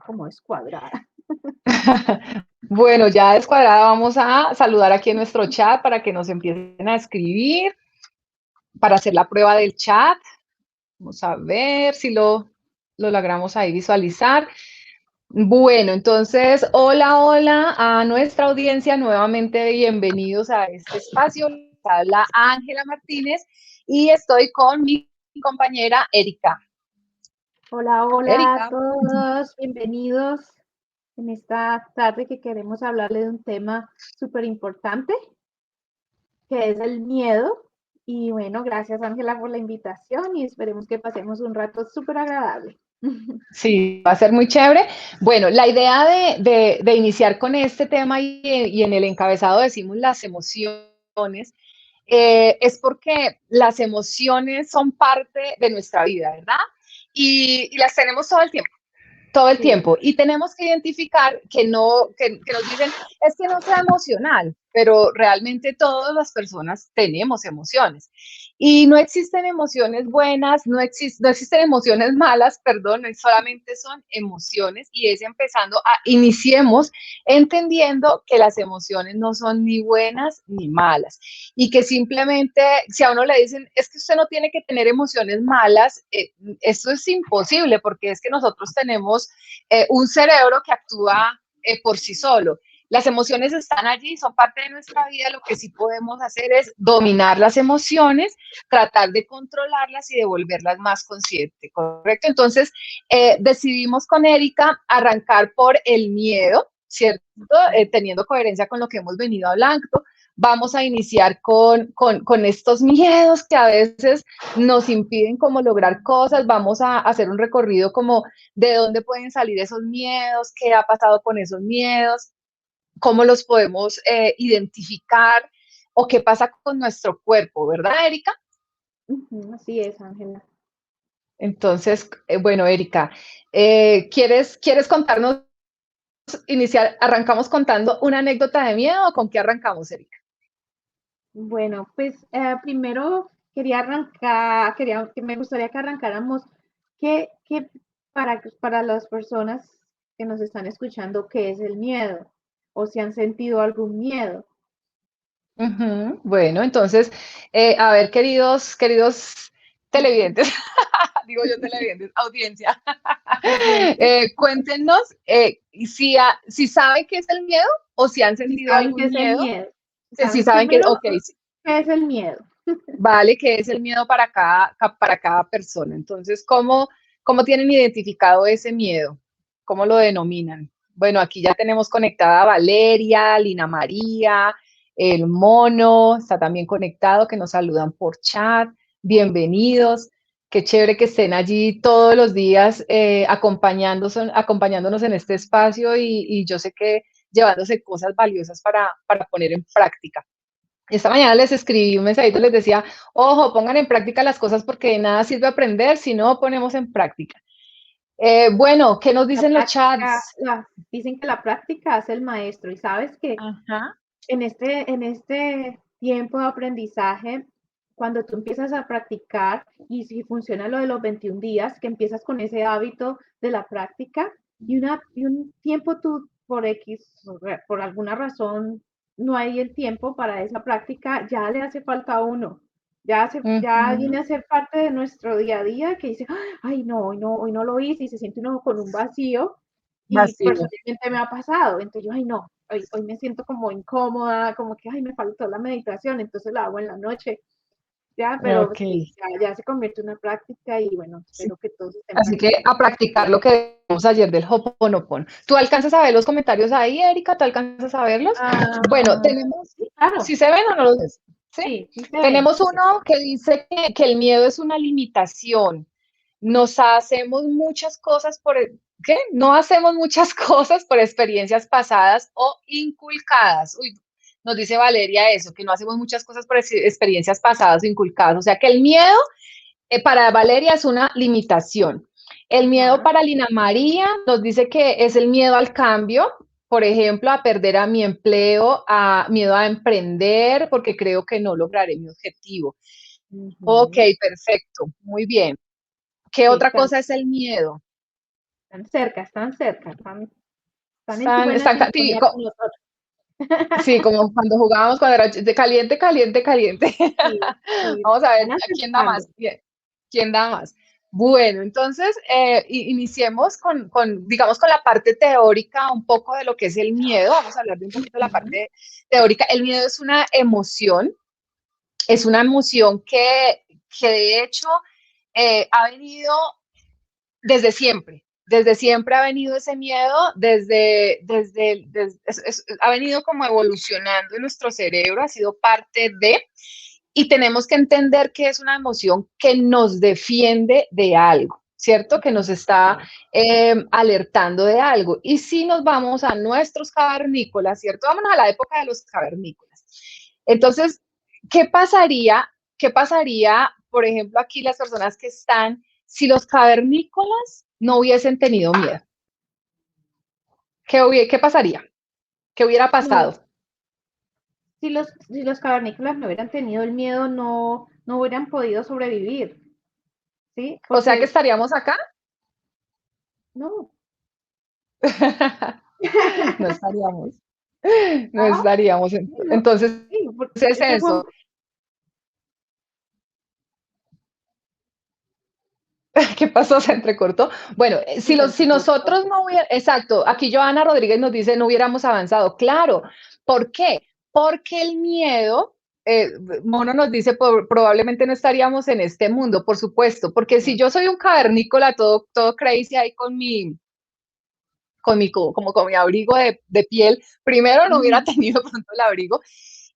como descuadrada. Bueno, ya descuadrada, vamos a saludar aquí en nuestro chat para que nos empiecen a escribir, para hacer la prueba del chat. Vamos a ver si lo logramos ahí visualizar. Bueno, entonces, hola a nuestra audiencia, nuevamente bienvenidos a este espacio. Les habla Ángela Martínez y estoy con mi compañera Erika. Hola a Erika. todos, bienvenidos en esta tarde que queremos hablarle de un tema súper importante, que es el miedo. Y bueno, gracias Ángela por la invitación y esperemos que pasemos un rato súper agradable. Sí, va a ser muy chévere. Bueno, la idea de iniciar con este tema y en el encabezado decimos las emociones, es porque las emociones son parte de nuestra vida, ¿verdad? Y las tenemos todo el Sí. tiempo. Y tenemos que identificar que que nos dicen, es que no sea emocional, pero realmente todas las personas tenemos emociones. Y no existen emociones buenas, no existen emociones malas, perdón, solamente son emociones y es iniciemos entendiendo que las emociones no son ni buenas ni malas y que simplemente si a uno le dicen, es que usted no tiene que tener emociones malas, esto es imposible porque es que nosotros tenemos un cerebro que actúa por sí solo. Las emociones están allí, son parte de nuestra vida. Lo que sí podemos hacer es dominar las emociones, tratar de controlarlas y de volverlas más conscientes, ¿correcto? Entonces, decidimos con Erika arrancar por el miedo, ¿cierto? Teniendo coherencia con lo que hemos venido hablando. Vamos a iniciar con estos miedos que a veces nos impiden como lograr cosas. Vamos a hacer un recorrido como de dónde pueden salir esos miedos, qué ha pasado con esos miedos, cómo los podemos identificar o qué pasa con nuestro cuerpo, ¿verdad, Erika? Así es, Ángela. Entonces, bueno, Erika, ¿quieres contarnos, arrancamos contando una anécdota de miedo o con qué arrancamos, Erika? Bueno, pues primero me gustaría que arrancáramos que para las personas que nos están escuchando, ¿qué es el miedo? O si han sentido algún miedo. Bueno, entonces, a ver, queridos televidentes, digo yo televidentes, audiencia, Audiencia, cuéntenos si saben qué es el miedo o si han si sentido saben qué algún es el miedo, miedo. si ¿Saben saben que, primero ok, sí, qué es el miedo? vale, qué es el miedo para cada persona. Entonces, ¿cómo tienen identificado ese miedo? ¿Cómo lo denominan? Bueno, aquí ya tenemos conectada a Valeria, Lina María, el mono, está también conectado, que nos saludan por chat. Bienvenidos. Qué chévere que estén allí todos los días acompañándonos en este espacio y yo sé que llevándose cosas valiosas para poner en práctica. Esta mañana les escribí un mensajito, les decía, ojo, pongan en práctica las cosas porque de nada sirve aprender si no ponemos en práctica. Bueno, ¿qué nos La dicen los práctica, chats? dicen que la práctica hace el maestro y sabes que Ajá. en este tiempo de aprendizaje, cuando tú empiezas a practicar y si funciona lo de los 21 días, que empiezas con ese hábito de la práctica y un tiempo tú por X, por alguna razón, no hay el tiempo para esa práctica, ya le hace falta a uno. Ya viene Ujú. a ser parte de nuestro día a día que dice, ay, no, hoy no lo hice y se siente uno con un vacío y Vacío. personalmente me ha pasado. Entonces yo, ay, no, hoy me siento como incómoda, como que, ay, me faltó la meditación, entonces la hago en la noche, ya, pero Ok. sí, ya se convierte en una práctica y bueno, Sí. espero que todos estén Así que a practicando. practicar lo que vimos ayer del Hoponopono. ¿Tú alcanzas a ver los comentarios ahí, Erika? ¿Tú alcanzas a verlos? Bueno, tenemos, Sí, claro, ¿si se ven o no los ves? ¿Sí? sí se ven. Tenemos uno que dice que el miedo es una limitación. Nos hacemos muchas cosas ¿qué? No hacemos muchas cosas por experiencias pasadas o inculcadas. Uy, nos dice Valeria eso, que no hacemos muchas cosas por experiencias pasadas o inculcadas. O sea que el miedo para Valeria es una limitación. El miedo Ajá. para Lina María nos dice que es el miedo al cambio, por ejemplo, a perder a mi empleo, a miedo a emprender, porque creo que no lograré mi objetivo. Ok, Ujú. perfecto, muy bien. ¿Qué Sí, otra cosa es el miedo? están cerca, están en buena Sí, sintonía con nosotros. sí, como cuando jugábamos cuando era de caliente, caliente, caliente. Sí, sí, Vamos a ver están a quién da acertando. más. Bien, ¿quién da más? Bueno, entonces iniciemos digamos, con la parte teórica, un poco de lo que es el miedo. Vamos a hablar de un poquito de la Ujú. parte teórica. El miedo es una emoción que de hecho ha venido desde siempre ha venido ese miedo, ha venido como evolucionando en nuestro cerebro, ha sido parte de, y tenemos que entender que es una emoción que nos defiende de algo, ¿cierto? Que nos está alertando de algo. Y si nos vamos a nuestros cavernícolas, ¿cierto? Vámonos a la época de los cavernícolas. Entonces, ¿qué pasaría? ¿Qué pasaría, por ejemplo, aquí las personas que están, si los cavernícolas no hubiesen tenido miedo? ¿Qué pasaría? ¿Qué hubiera No, pasado? si los cavernícolas no hubieran tenido el miedo, no hubieran podido sobrevivir, ¿sí? O sea que Porque estaríamos acá. no. No estaríamos, no Ah, estaríamos. sí, no, Entonces, sí, porque es ese fue eso. ¿Qué pasó? Se entrecortó. Bueno, sí, se si entrecortó. nosotros no hubiéramos, exacto, aquí Joana Rodríguez nos dice no hubiéramos avanzado. Claro, ¿por qué? Porque el miedo, Mono nos dice probablemente no estaríamos en este mundo, por supuesto, porque si yo soy un cavernícola todo crazy ahí como con mi abrigo de piel, primero no hubiera Ujú. tenido pronto el abrigo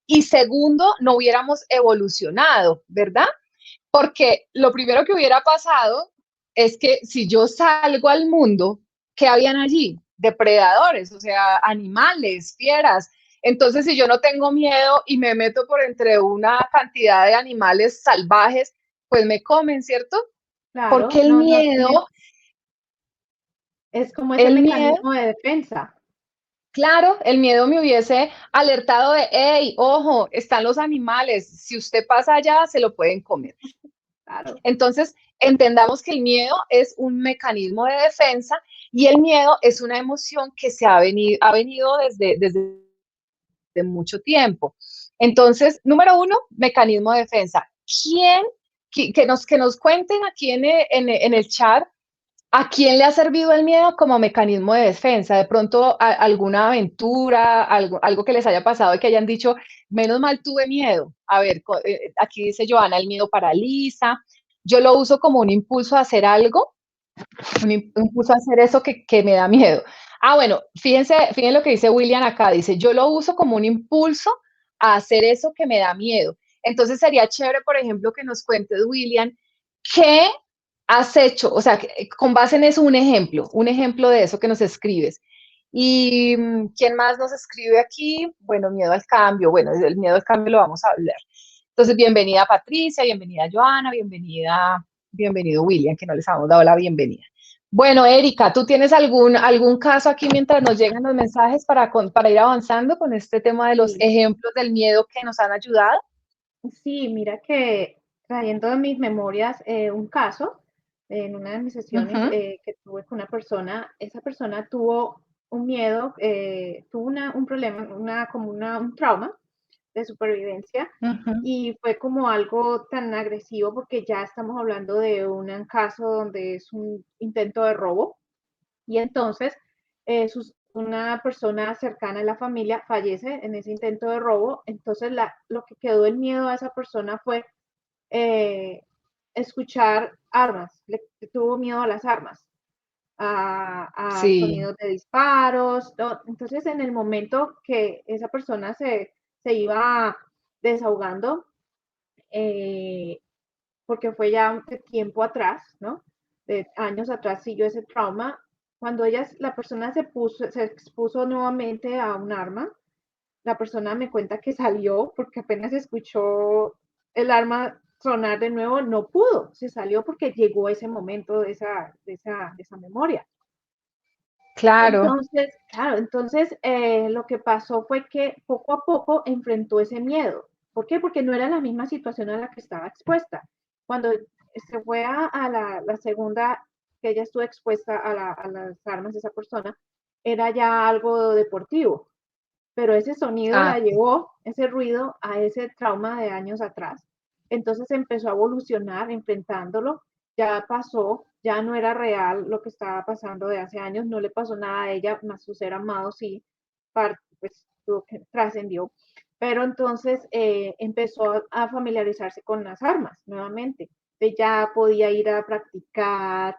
y segundo no hubiéramos evolucionado, ¿verdad? Porque lo primero que hubiera pasado es que si yo salgo al mundo, ¿qué habían allí? Depredadores, o sea, animales, fieras. Entonces, si yo no tengo miedo y me meto por entre una cantidad de animales salvajes, pues me comen, ¿cierto? Porque Claro, no tienes, es como ese el miedo, mecanismo de defensa. claro, el miedo me hubiese alertado de, hey, ojo, están los animales, si usted pasa allá, se lo pueden comer. Claro. Entonces, entendamos que el miedo es un mecanismo de defensa y el miedo es una emoción que ha venido desde mucho tiempo. Entonces, número uno, mecanismo de defensa. ¿Quién, que nos cuenten aquí en el chat, a quién le ha servido el miedo como mecanismo de defensa? De pronto, alguna aventura, algo que les haya pasado y que hayan dicho, menos mal tuve miedo. A ver, aquí dice Joana, el miedo paraliza. Yo lo uso como un impulso a hacer algo, un impulso a hacer eso que me da miedo. Ah, bueno, fíjense lo que dice William acá. Dice, yo lo uso como un impulso a hacer eso que me da miedo. Entonces sería chévere, por ejemplo, que nos cuentes, William, qué has hecho, o sea, con base en eso, un ejemplo de eso que nos escribes. ¿Y quién más nos escribe aquí? Bueno, miedo al cambio. Bueno, del miedo al cambio lo vamos a hablar. Entonces, bienvenida Patricia, bienvenida Joana, bienvenido William, que no les hemos dado la bienvenida. Bueno, Erika, ¿tú tienes algún caso aquí mientras nos llegan los mensajes para ir avanzando con este tema de los Sí, ejemplos del miedo que nos han ayudado? sí, mira que trayendo de mis memorias un caso en una de mis Uh sesiones -huh, que tuve con una persona, esa persona tuvo un miedo, tuvo un problema, un trauma de supervivencia uh -huh. y fue como algo tan agresivo porque ya estamos hablando de un caso donde es un intento de robo y entonces una persona cercana a la familia fallece en ese intento de robo, entonces lo que quedó el miedo a esa persona fue eh, escuchar armas, tuvo miedo a las armas, a Sí, sonidos de disparos. Entonces, en el momento que esa persona se iba desahogando, eh, porque fue ya de tiempo atrás, ¿no? De años atrás siguió ese trauma. Cuando la persona se expuso nuevamente a un arma, la persona me cuenta que salió porque apenas escuchó el arma sonar de nuevo, no pudo, se salió porque llegó ese momento de esa memoria. claro, Entonces, claro, entonces lo que pasó fue que poco a poco enfrentó ese miedo. ¿Por qué? Porque no era la misma situación a la que estaba expuesta. Cuando se fue a la segunda que ella estuvo expuesta a las armas, esa persona, era ya algo deportivo, pero ese sonido Ah, la llevó, ese ruido, a ese trauma de años atrás. Entonces empezó a evolucionar enfrentándolo, ya pasó, ya no era real lo que estaba pasando de hace años, no le pasó nada a ella, más su ser amado sí, pues trascendió. Pero entonces empezó a familiarizarse con las armas nuevamente. Ya podía ir a practicar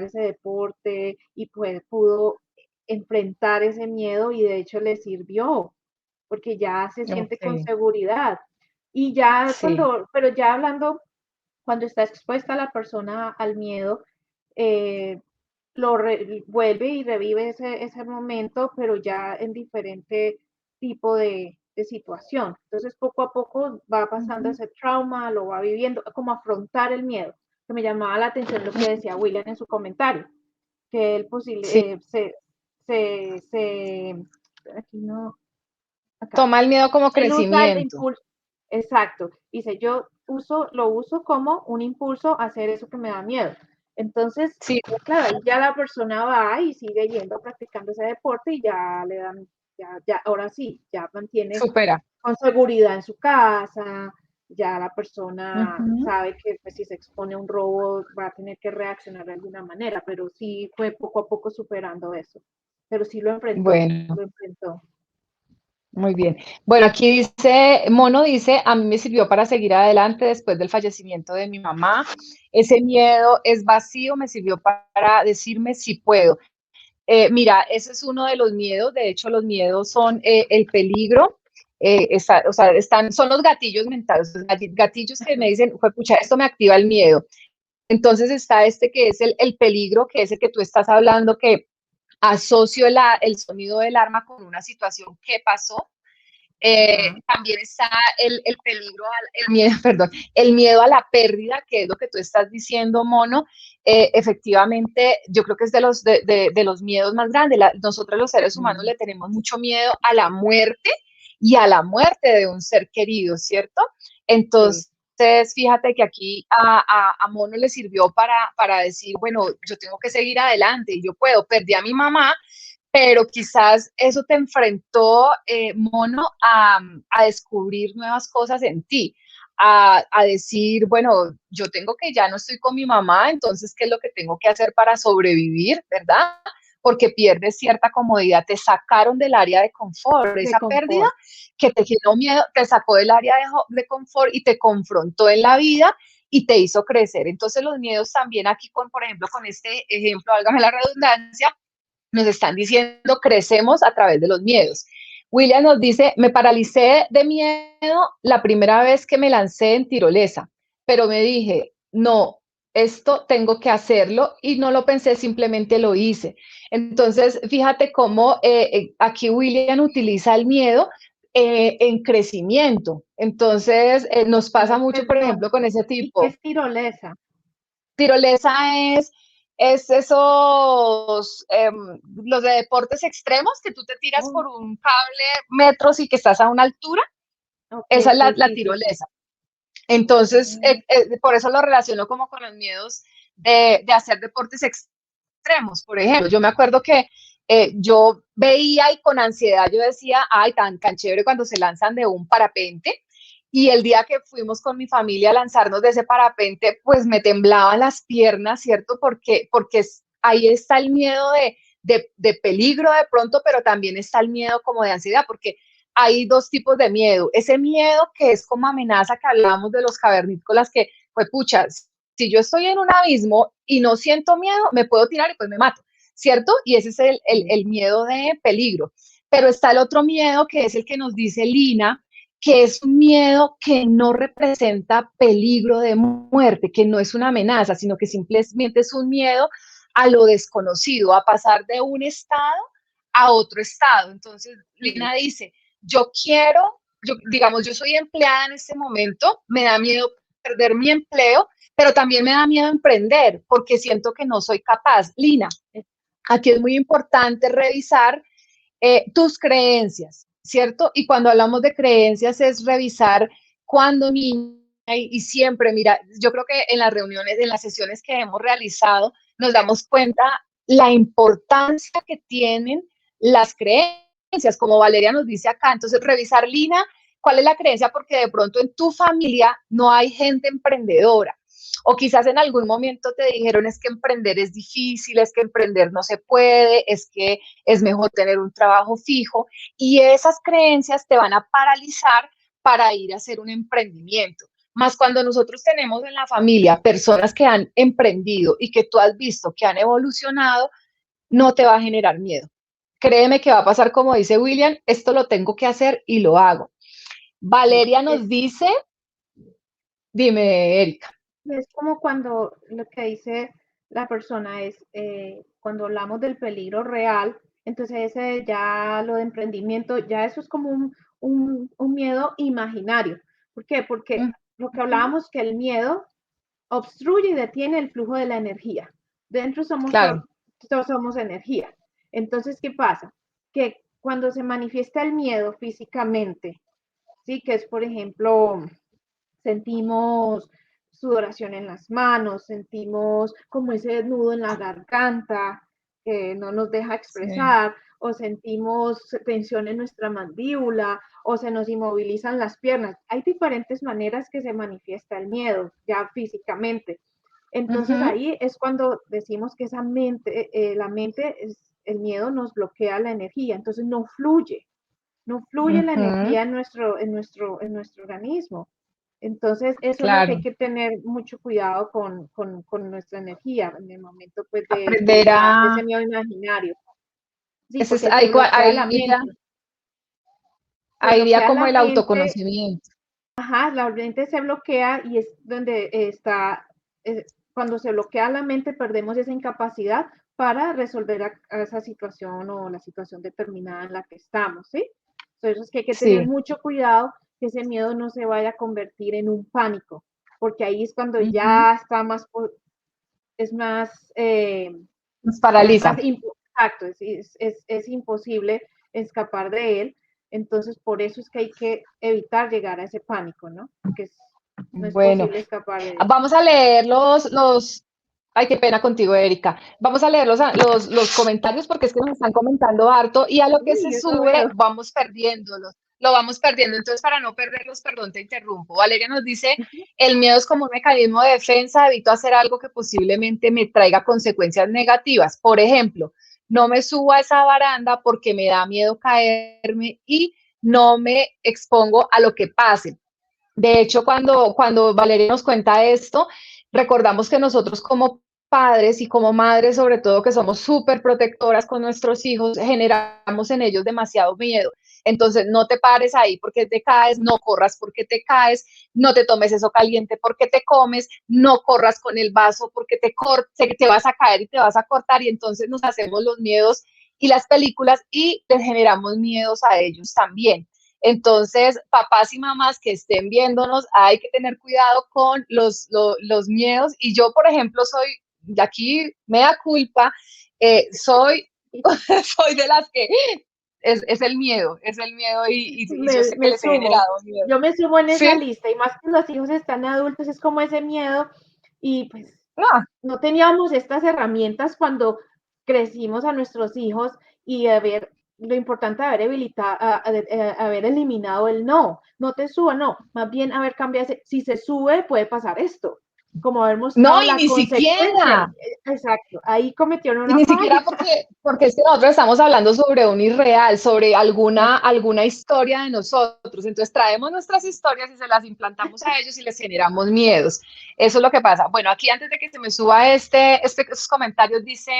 ese deporte y pues pudo enfrentar ese miedo y de hecho le sirvió, porque ya se siente con ok, seguridad. Y ya sí, pero ya hablando, cuando está expuesta la persona al miedo, eh, vuelve y revive ese momento, pero ya en diferente tipo de situación. Entonces, poco a poco va pasando ujú, ese trauma, lo va viviendo, como afrontar el miedo, que me llamaba la atención lo que decía William en su comentario, que él sí. aquí no, acá, Toma el miedo como él usa el crecimiento. impulso, exacto, dice, lo uso como un impulso a hacer eso que me da miedo. Entonces, Sí, claro, ahí ya la persona va y sigue yendo, practicando ese deporte y ya le dan, ya, ahora sí, ya mantiene supera. con seguridad en su casa, ya la persona Ujú. sabe que pues, si se expone a un robo va a tener que reaccionar de alguna manera, pero sí fue poco a poco superando eso, pero sí Bueno, lo enfrentó. muy bien. Bueno, aquí dice, Mono dice, a mí me sirvió para seguir adelante después del fallecimiento de mi mamá. Ese miedo es vacío, me sirvió para decirme si puedo. Mira, ese es uno de los miedos. De hecho, los miedos son el peligro. O sea, son los gatillos mentales, los gatillos que me dicen, pucha, esto me activa el miedo. Entonces está este que es el peligro, que es el que tú estás hablando, que asocio el sonido del arma con una situación que pasó. Ajá. También está el peligro, el miedo, perdón, el miedo a la pérdida, que es lo que tú estás diciendo, Mono. Efectivamente, yo creo que es de los miedos más grandes. Nosotros los seres humanos Mm, le tenemos mucho miedo a la muerte y a la muerte de un ser querido, ¿cierto? sí. Entonces, fíjate que aquí a Mono le sirvió para decir, bueno, yo tengo que seguir adelante y yo puedo. Perdí a mi mamá, pero quizás eso te enfrentó, Mono, a descubrir nuevas cosas en ti, a decir, bueno, yo tengo que ya no estoy con mi mamá, entonces, ¿qué es lo que tengo que hacer para sobrevivir, verdad? Porque pierdes cierta comodidad, te sacaron del área de confort, De esa pérdida confort. que te generó miedo, te sacó del área de confort y te confrontó en la vida y te hizo crecer. Entonces los miedos también aquí, por ejemplo, con este ejemplo, válgame la redundancia, nos están diciendo crecemos a través de los miedos. William nos dice, me paralicé de miedo la primera vez que me lancé en tirolesa, pero me dije, no, esto tengo que hacerlo y no lo pensé, simplemente lo hice. Entonces, fíjate cómo aquí William utiliza el miedo en crecimiento. Entonces, nos pasa mucho, por Perdón, ejemplo, con ese ¿y qué tipo. es tirolesa? Tirolesa es esos, los de deportes extremos, que tú te tiras Oh, por un cable metros y que estás a una altura. ok, Esa es ok, la sí, sí, sí. tirolesa. Entonces, Mm, por eso lo relaciono como con los miedos de hacer deportes extremos. Por ejemplo, yo me acuerdo que yo veía y con ansiedad yo decía, ay, tan chévere cuando se lanzan de un parapente. Y el día que fuimos con mi familia a lanzarnos de ese parapente, pues me temblaban las piernas, ¿cierto? Porque ahí está el miedo de peligro de pronto, pero también está el miedo como de ansiedad, porque hay dos tipos de miedo. Ese miedo que es como amenaza que hablábamos de los cavernícolas, que, pues, pucha, si yo estoy en un abismo y no siento miedo, me puedo tirar y pues me mato, ¿cierto? Y ese es sí. el miedo de peligro. Pero está el otro miedo, que es el que nos dice Lina, que es un miedo que no representa peligro de muerte, que no es una amenaza, sino que simplemente es un miedo a lo desconocido, a pasar de un estado a otro estado. Entonces, Sí. Lina dice, yo quiero, digamos, yo soy empleada en este momento, me da miedo perder mi empleo, pero también me da miedo emprender porque siento que no soy capaz. Lina, aquí es muy importante revisar tus creencias, ¿cierto? Y cuando hablamos de creencias es revisar cuando niña y siempre, mira, yo creo que en las reuniones, en las sesiones que hemos realizado, nos damos cuenta la importancia que tienen las creencias, como Valeria nos dice acá. Entonces, revisar, Lina, cuál es la creencia, porque de pronto en tu familia no hay gente emprendedora. O quizás en algún momento te dijeron es que emprender es difícil, es que emprender no se puede, es que es mejor tener un trabajo fijo, y esas creencias te van a paralizar para ir a hacer un emprendimiento. Más cuando nosotros tenemos en la familia personas que han emprendido y que tú has visto que han evolucionado, no te va a generar miedo. Créeme que va a pasar como dice William, esto lo tengo que hacer y lo hago. Valeria nos dice, dime, Erika. Es como cuando lo que dice la persona es, cuando hablamos del peligro real, entonces ese ya lo de emprendimiento, ya eso es como un miedo imaginario. ¿Por qué? Porque lo que hablábamos, que el miedo obstruye y detiene el flujo de la energía. Dentro somos, Claro. todos somos energía. Entonces, ¿qué pasa? Que cuando se manifiesta el miedo físicamente, ¿sí? Que es, por ejemplo, sentimos sudoración en las manos, sentimos como ese nudo en la garganta que no nos deja expresar, sí, o sentimos tensión en nuestra mandíbula, o se nos inmovilizan las piernas. Hay diferentes maneras que se manifiesta el miedo ya físicamente. Entonces ahí es cuando decimos que esa mente, la mente, el miedo nos bloquea la energía, entonces no fluye la energía en nuestro organismo. Entonces, eso es lo que hay que tener mucho cuidado con nuestra energía en el momento pues, de ese miedo imaginario. Sí, ese es, porque se bloquea la mente. Ahí iría como el autoconocimiento. Ajá, la mente se bloquea y es donde está, cuando se bloquea la mente, perdemos esa incapacidad para resolver a esa situación o la situación determinada en la que estamos, ¿sí? Entonces, es que hay que tener mucho cuidado que ese miedo no se vaya a convertir en un pánico, porque ahí es cuando ya está más, es más, nos paraliza. Más, exacto, es imposible escapar de él. Entonces, por eso es que hay que evitar llegar a ese pánico, ¿no? Porque no es posible escapar de él. Vamos a leer ay, qué pena contigo, Erika. Vamos a leer los comentarios porque es que nos están comentando harto y a lo que se sube vamos perdiéndolos. Lo vamos perdiendo. Entonces, para no perderlos, perdón, te interrumpo. Valeria nos dice, el miedo es como un mecanismo de defensa, evito hacer algo que posiblemente me traiga consecuencias negativas. Por ejemplo, no me subo a esa baranda porque me da miedo caerme y no me expongo a lo que pase. De hecho, cuando Valeria nos cuenta esto, recordamos que nosotros como padres y como madres, sobre todo que somos súper protectoras con nuestros hijos, generamos en ellos demasiado miedo. Entonces, no te pares ahí porque te caes, no corras porque te caes, no te tomes eso caliente porque te comes, no corras con el vaso porque te vas a caer y te vas a cortar, y entonces nos hacemos los miedos y las películas y les generamos miedos a ellos también. Entonces, papás y mamás que estén viéndonos, hay que tener cuidado con los miedos. Y yo, por ejemplo, soy, de aquí me da culpa, soy de las que es el miedo y yo sé que les he generado miedo. Yo me sumo en esa lista, y más que los hijos están adultos, es como ese miedo, y pues no teníamos estas herramientas cuando crecimos a nuestros hijos, y lo importante de haber eliminado el no te suba, no, más bien haber cambiado, si se sube puede pasar esto, como haber mostrado la consecuencia. Exacto, ahí cometieron una falla. Ni siquiera porque es que nosotros estamos hablando sobre un irreal, sobre alguna historia de nosotros, entonces traemos nuestras historias y se las implantamos a ellos y les generamos miedos. Eso es lo que pasa. Bueno, aquí antes de que se me suba estos comentarios dice,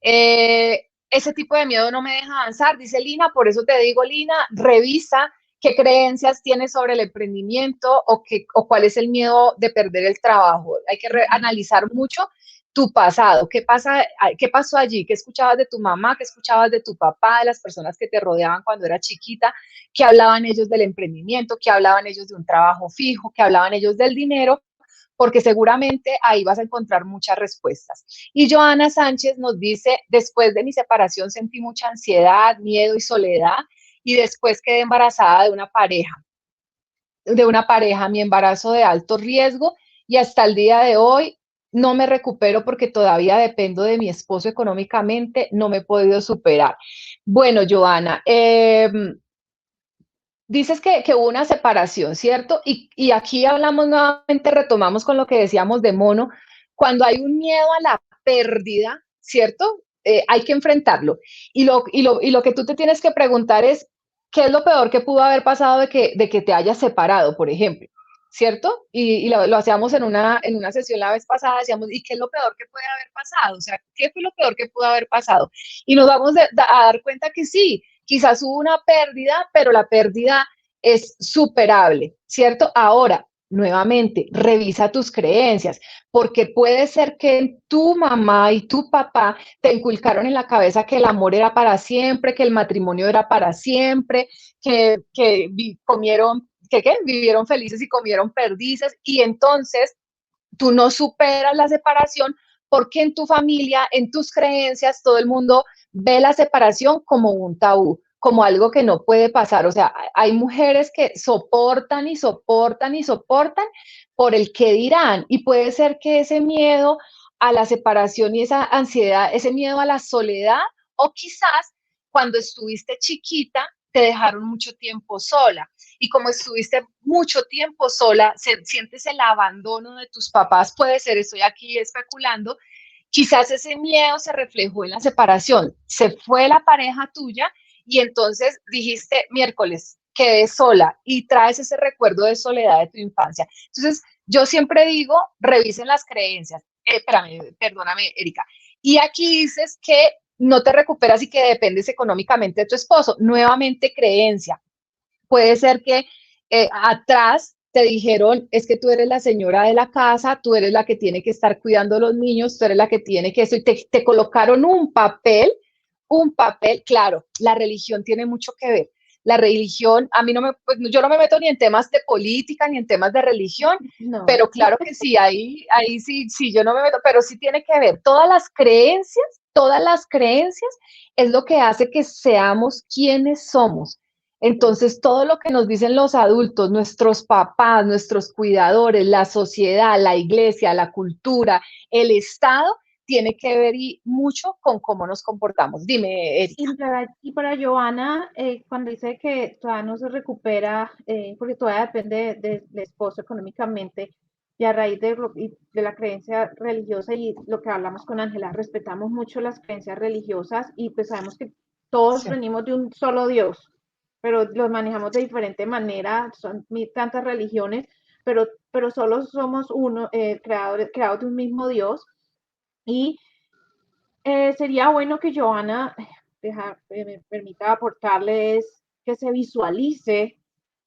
ese tipo de miedo no me deja avanzar, dice Lina, por eso te digo, Lina, revisa qué creencias tienes sobre el emprendimiento o cuál es el miedo de perder el trabajo. Hay que analizar mucho tu pasado, qué pasó allí, qué escuchabas de tu mamá, qué escuchabas de tu papá, de las personas que te rodeaban cuando eras chiquita, qué hablaban ellos del emprendimiento, qué hablaban ellos de un trabajo fijo, qué hablaban ellos del dinero, porque seguramente ahí vas a encontrar muchas respuestas. Y Joana Sánchez nos dice, después de mi separación sentí mucha ansiedad, miedo y soledad, y después quedé embarazada de una pareja, mi embarazo de alto riesgo, y hasta el día de hoy no me recupero porque todavía dependo de mi esposo económicamente, no me he podido superar. Bueno, Joana, dices que hubo una separación, ¿cierto? Y aquí hablamos nuevamente, retomamos con lo que decíamos de mono, cuando hay un miedo a la pérdida, ¿cierto? Hay que enfrentarlo. Y lo que tú te tienes que preguntar es, ¿qué es lo peor que pudo haber pasado de que te hayas separado, por ejemplo? ¿Cierto? Y lo hacíamos en una sesión la vez pasada, decíamos, ¿y qué es lo peor que puede haber pasado? O sea, ¿qué fue lo peor que pudo haber pasado? Y nos vamos a dar cuenta que sí, quizás hubo una pérdida, pero la pérdida es superable, ¿cierto? Ahora, nuevamente, revisa tus creencias, porque puede ser que tu mamá y tu papá te inculcaron en la cabeza que el amor era para siempre, que el matrimonio era para siempre, comieron, que vivieron felices y comieron perdices, y entonces tú no superas la separación porque en tu familia, en tus creencias, todo el mundo ve la separación como un tabú, como algo que no puede pasar. O sea, hay mujeres que soportan y soportan y soportan por el qué dirán. Y puede ser que ese miedo a la separación y esa ansiedad, ese miedo a la soledad, o quizás cuando estuviste chiquita, te dejaron mucho tiempo sola y como estuviste mucho tiempo sola, sientes el abandono de tus papás, puede ser, estoy aquí especulando, quizás ese miedo se reflejó en la separación, se fue la pareja tuya y entonces dijiste miércoles, quedé sola y traes ese recuerdo de soledad de tu infancia. Entonces, yo siempre digo, revisen las creencias. Espérame, perdóname, Erika. Y aquí dices que no te recuperas y que dependes económicamente de tu esposo. Nuevamente, creencia. Puede ser que atrás te dijeron, es que tú eres la señora de la casa, tú eres la que tiene que estar cuidando a los niños, tú eres la que tiene que eso, y te colocaron un papel, claro, la religión tiene mucho que ver. La religión, a mí no me, pues, yo no me meto ni en temas de política ni en temas de religión, No. pero claro que sí, ahí sí, sí, yo no me meto, pero sí tiene que ver. Todas las creencias es lo que hace que seamos quienes somos. Entonces, todo lo que nos dicen los adultos, nuestros papás, nuestros cuidadores, la sociedad, la iglesia, la cultura, el Estado, tiene que ver y mucho con cómo nos comportamos. Dime, Erika. Y para Joana, cuando dice que todavía no se recupera, porque todavía depende del esposo económicamente, y a raíz de la creencia religiosa y lo que hablamos con Ángela, respetamos mucho las creencias religiosas y pues sabemos que todos Sí. venimos de un solo Dios, pero los manejamos de diferente manera, son tantas religiones, pero solo somos uno, creados de un mismo Dios. Y sería bueno que Joana me permita aportarles que se visualice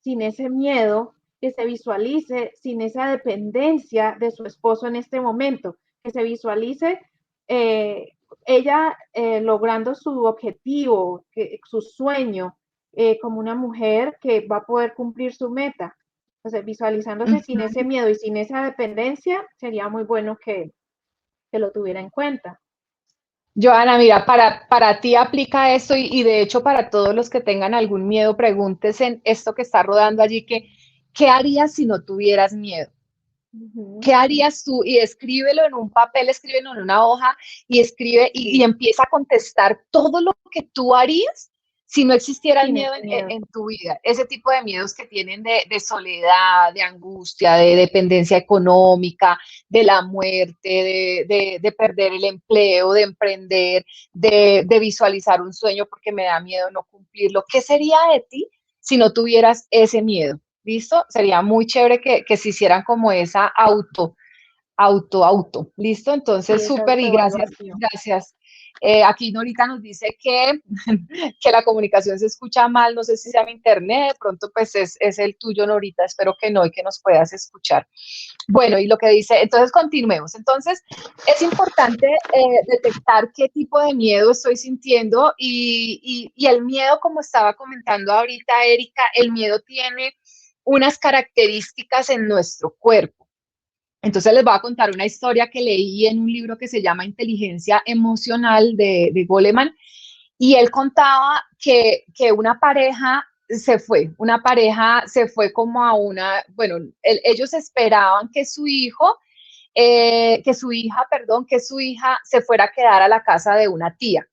sin ese miedo, que se visualice sin esa dependencia de su esposo en este momento, que se visualice eh, ella logrando su objetivo, su sueño, como una mujer que va a poder cumplir su meta. Entonces, visualizándose sin ese Ujú. miedo y sin esa dependencia, sería muy bueno que lo tuviera en cuenta. Joana, mira, para ti aplica esto y de hecho para todos los que tengan algún miedo, pregúntese en esto que está rodando allí, que, ¿qué harías si no tuvieras miedo? Ujú. ¿Qué harías tú? Y escríbelo en un papel, escríbelo en una hoja y escribe y empieza a contestar todo lo que tú harías si no existiera el Sin miedo ese miedo. en tu vida. Ese tipo de miedos que tienen de soledad, de angustia, de dependencia económica, de la muerte, de perder el empleo, de emprender, de visualizar un sueño porque me da miedo no cumplirlo. ¿Qué sería de ti si no tuvieras ese miedo? ¿Listo? Sería muy chévere que se hicieran como esa auto. ¿Listo? Sí, Entonces, esa súper y gracias, autoevaluación. gracias. Aquí Norita nos dice que la comunicación se escucha mal, no sé si sea mi internet, de pronto pues es el tuyo, Norita, espero que no y que nos puedas escuchar. Bueno, y lo que dice, entonces continuemos. Entonces, es importante detectar qué tipo de miedo estoy sintiendo y el miedo, como estaba comentando ahorita Erika, el miedo tiene unas características en nuestro cuerpo. Entonces les voy a contar una historia que leí en un libro que se llama Inteligencia Emocional de Goleman y él contaba que una pareja se fue como a una, bueno, ellos esperaban que su hijo que su hija se fuera a quedar a la casa de una tía.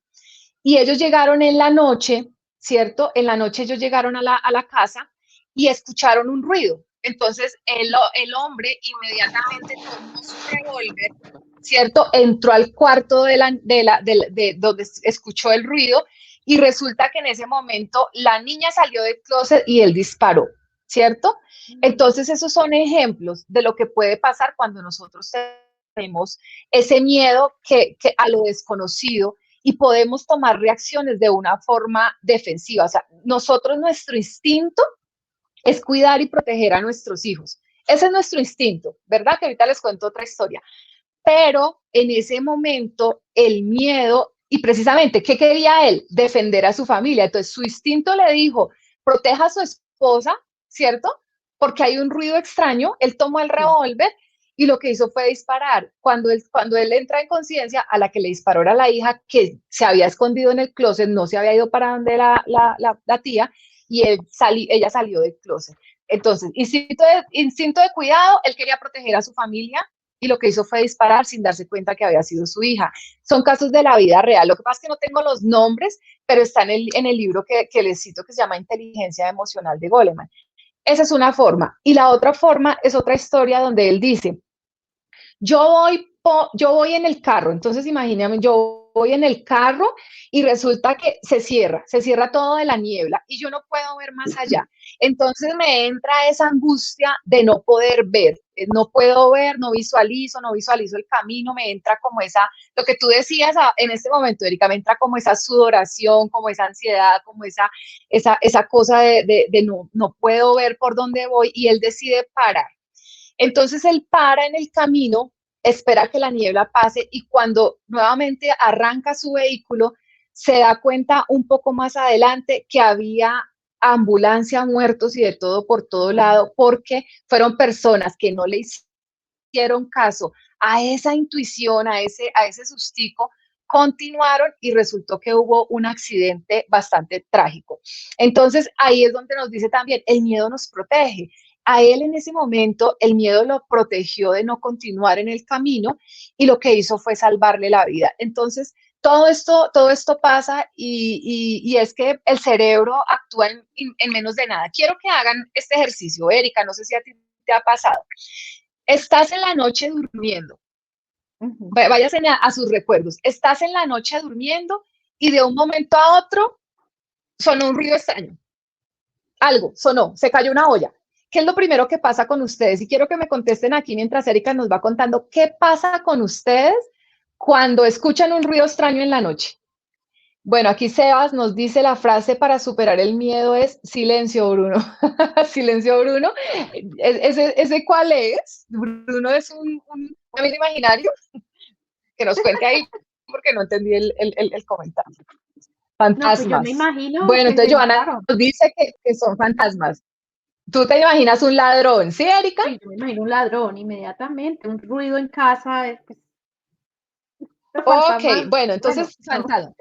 Y ellos llegaron en la noche, ¿cierto? En la noche ellos llegaron a la casa y escucharon un ruido. Entonces el hombre inmediatamente tomó su revólver, ¿cierto? Entró al cuarto de donde escuchó el ruido y resulta que en ese momento la niña salió del closet y él disparó, ¿cierto? Entonces esos son ejemplos de lo que puede pasar cuando nosotros tenemos ese miedo a lo desconocido y podemos tomar reacciones de una forma defensiva. O sea, nuestro instinto es cuidar y proteger a nuestros hijos. Ese es nuestro instinto, ¿verdad? Que ahorita les cuento otra historia. Pero en ese momento el miedo, y precisamente, ¿qué quería él? Defender a su familia. Entonces su instinto le dijo, proteja a su esposa, ¿cierto? Porque hay un ruido extraño. Él tomó el revólver y lo que hizo fue disparar. Cuando él entra en conciencia, a la que le disparó era la hija que se había escondido en el closet, no se había ido para donde la tía, y ella salió del closet. Entonces, instinto de cuidado, él quería proteger a su familia y lo que hizo fue disparar sin darse cuenta que había sido su hija. Son casos de la vida real. Lo que pasa es que no tengo los nombres, pero está en el libro que les cito, que se llama Inteligencia Emocional de Goleman. Esa es una forma. Y la otra forma es otra historia donde él dice, yo voy en el carro, entonces imagíname, yo voy en el carro y resulta que se cierra todo de la niebla y yo no puedo ver más allá. Entonces me entra esa angustia de no poder ver, no puedo ver, no visualizo el camino, me entra como lo que tú decías en este momento, Erika, me entra como esa sudoración, como esa ansiedad, como esa cosa de no puedo ver por dónde voy y él decide parar. Entonces él para en el camino, espera que la niebla pase y cuando nuevamente arranca su vehículo, se da cuenta un poco más adelante que había ambulancia, muertos y de todo por todo lado, porque fueron personas que no le hicieron caso a esa intuición, a ese sustico, continuaron y resultó que hubo un accidente bastante trágico. Entonces ahí es donde nos dice también, el miedo nos protege. A él en ese momento el miedo lo protegió de no continuar en el camino y lo que hizo fue salvarle la vida. Entonces, todo esto pasa y es que el cerebro actúa en menos de nada. Quiero que hagan este ejercicio, Erika, no sé si a ti te ha pasado. Estás en la noche durmiendo, váyase a sus recuerdos, estás en la noche durmiendo y de un momento a otro sonó un ruido extraño. Algo sonó, se cayó una olla. ¿Qué es lo primero que pasa con ustedes? Y quiero que me contesten aquí mientras Erika nos va contando qué pasa con ustedes cuando escuchan un ruido extraño en la noche. Bueno, aquí Sebas nos dice la frase para superar el miedo es silencio, Bruno. Silencio, Bruno. ¿Ese cuál es? Bruno es un amigo imaginario que nos cuente ahí porque no entendí el comentario. Fantasmas. No, pues yo me imagino bueno, que entonces Joana nos dice que son fantasmas. ¿Tú te imaginas un ladrón? ¿Sí, Erika? Sí, yo me imagino un ladrón inmediatamente, un ruido en casa. Ok, bueno, entonces fantasma.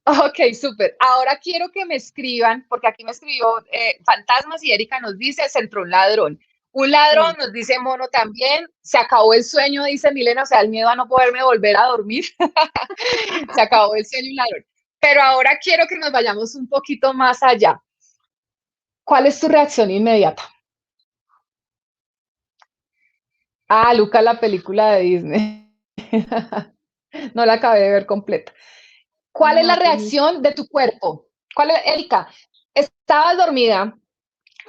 Ok, súper. Ahora quiero que me escriban, porque aquí me escribió fantasmas y Erika nos dice, se entró un ladrón. Un ladrón, nos dice Mono también, se acabó el sueño, dice Milena, o sea, el miedo a no poderme volver a dormir. Se acabó el sueño, un ladrón. Pero ahora quiero que nos vayamos un poquito más allá. ¿Cuál es tu reacción inmediata? Ah, Luca, la película de Disney. No la acabé de ver completa. ¿Cuál es la reacción de tu cuerpo? Erika, estabas dormida,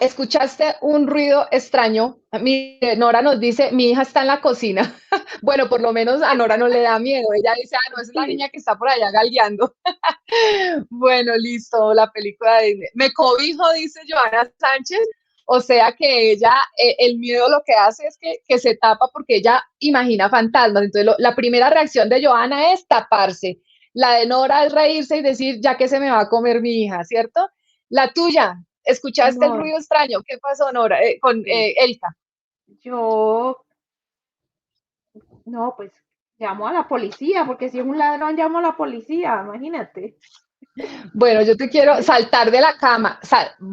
escuchaste un ruido extraño. Mire, Nora nos dice, mi hija está en la cocina. Bueno, por lo menos a Nora no le da miedo. Ella dice, no, es la niña que está por allá galgueando. Bueno, listo, la película de Disney. Me cobijo, dice Joana Sánchez. O sea que ella, el miedo lo que hace es que se tapa porque ella imagina fantasmas. Entonces, la primera reacción de Joana es taparse. La de Nora es reírse y decir, ya que se me va a comer mi hija, ¿cierto? La tuya, ¿escuchaste el ruido extraño? ¿Qué pasó, Nora? Con Erika. Yo, no, pues llamo a la policía, porque si es un ladrón, llamo a la policía, imagínate. Bueno, yo te quiero saltar de la cama,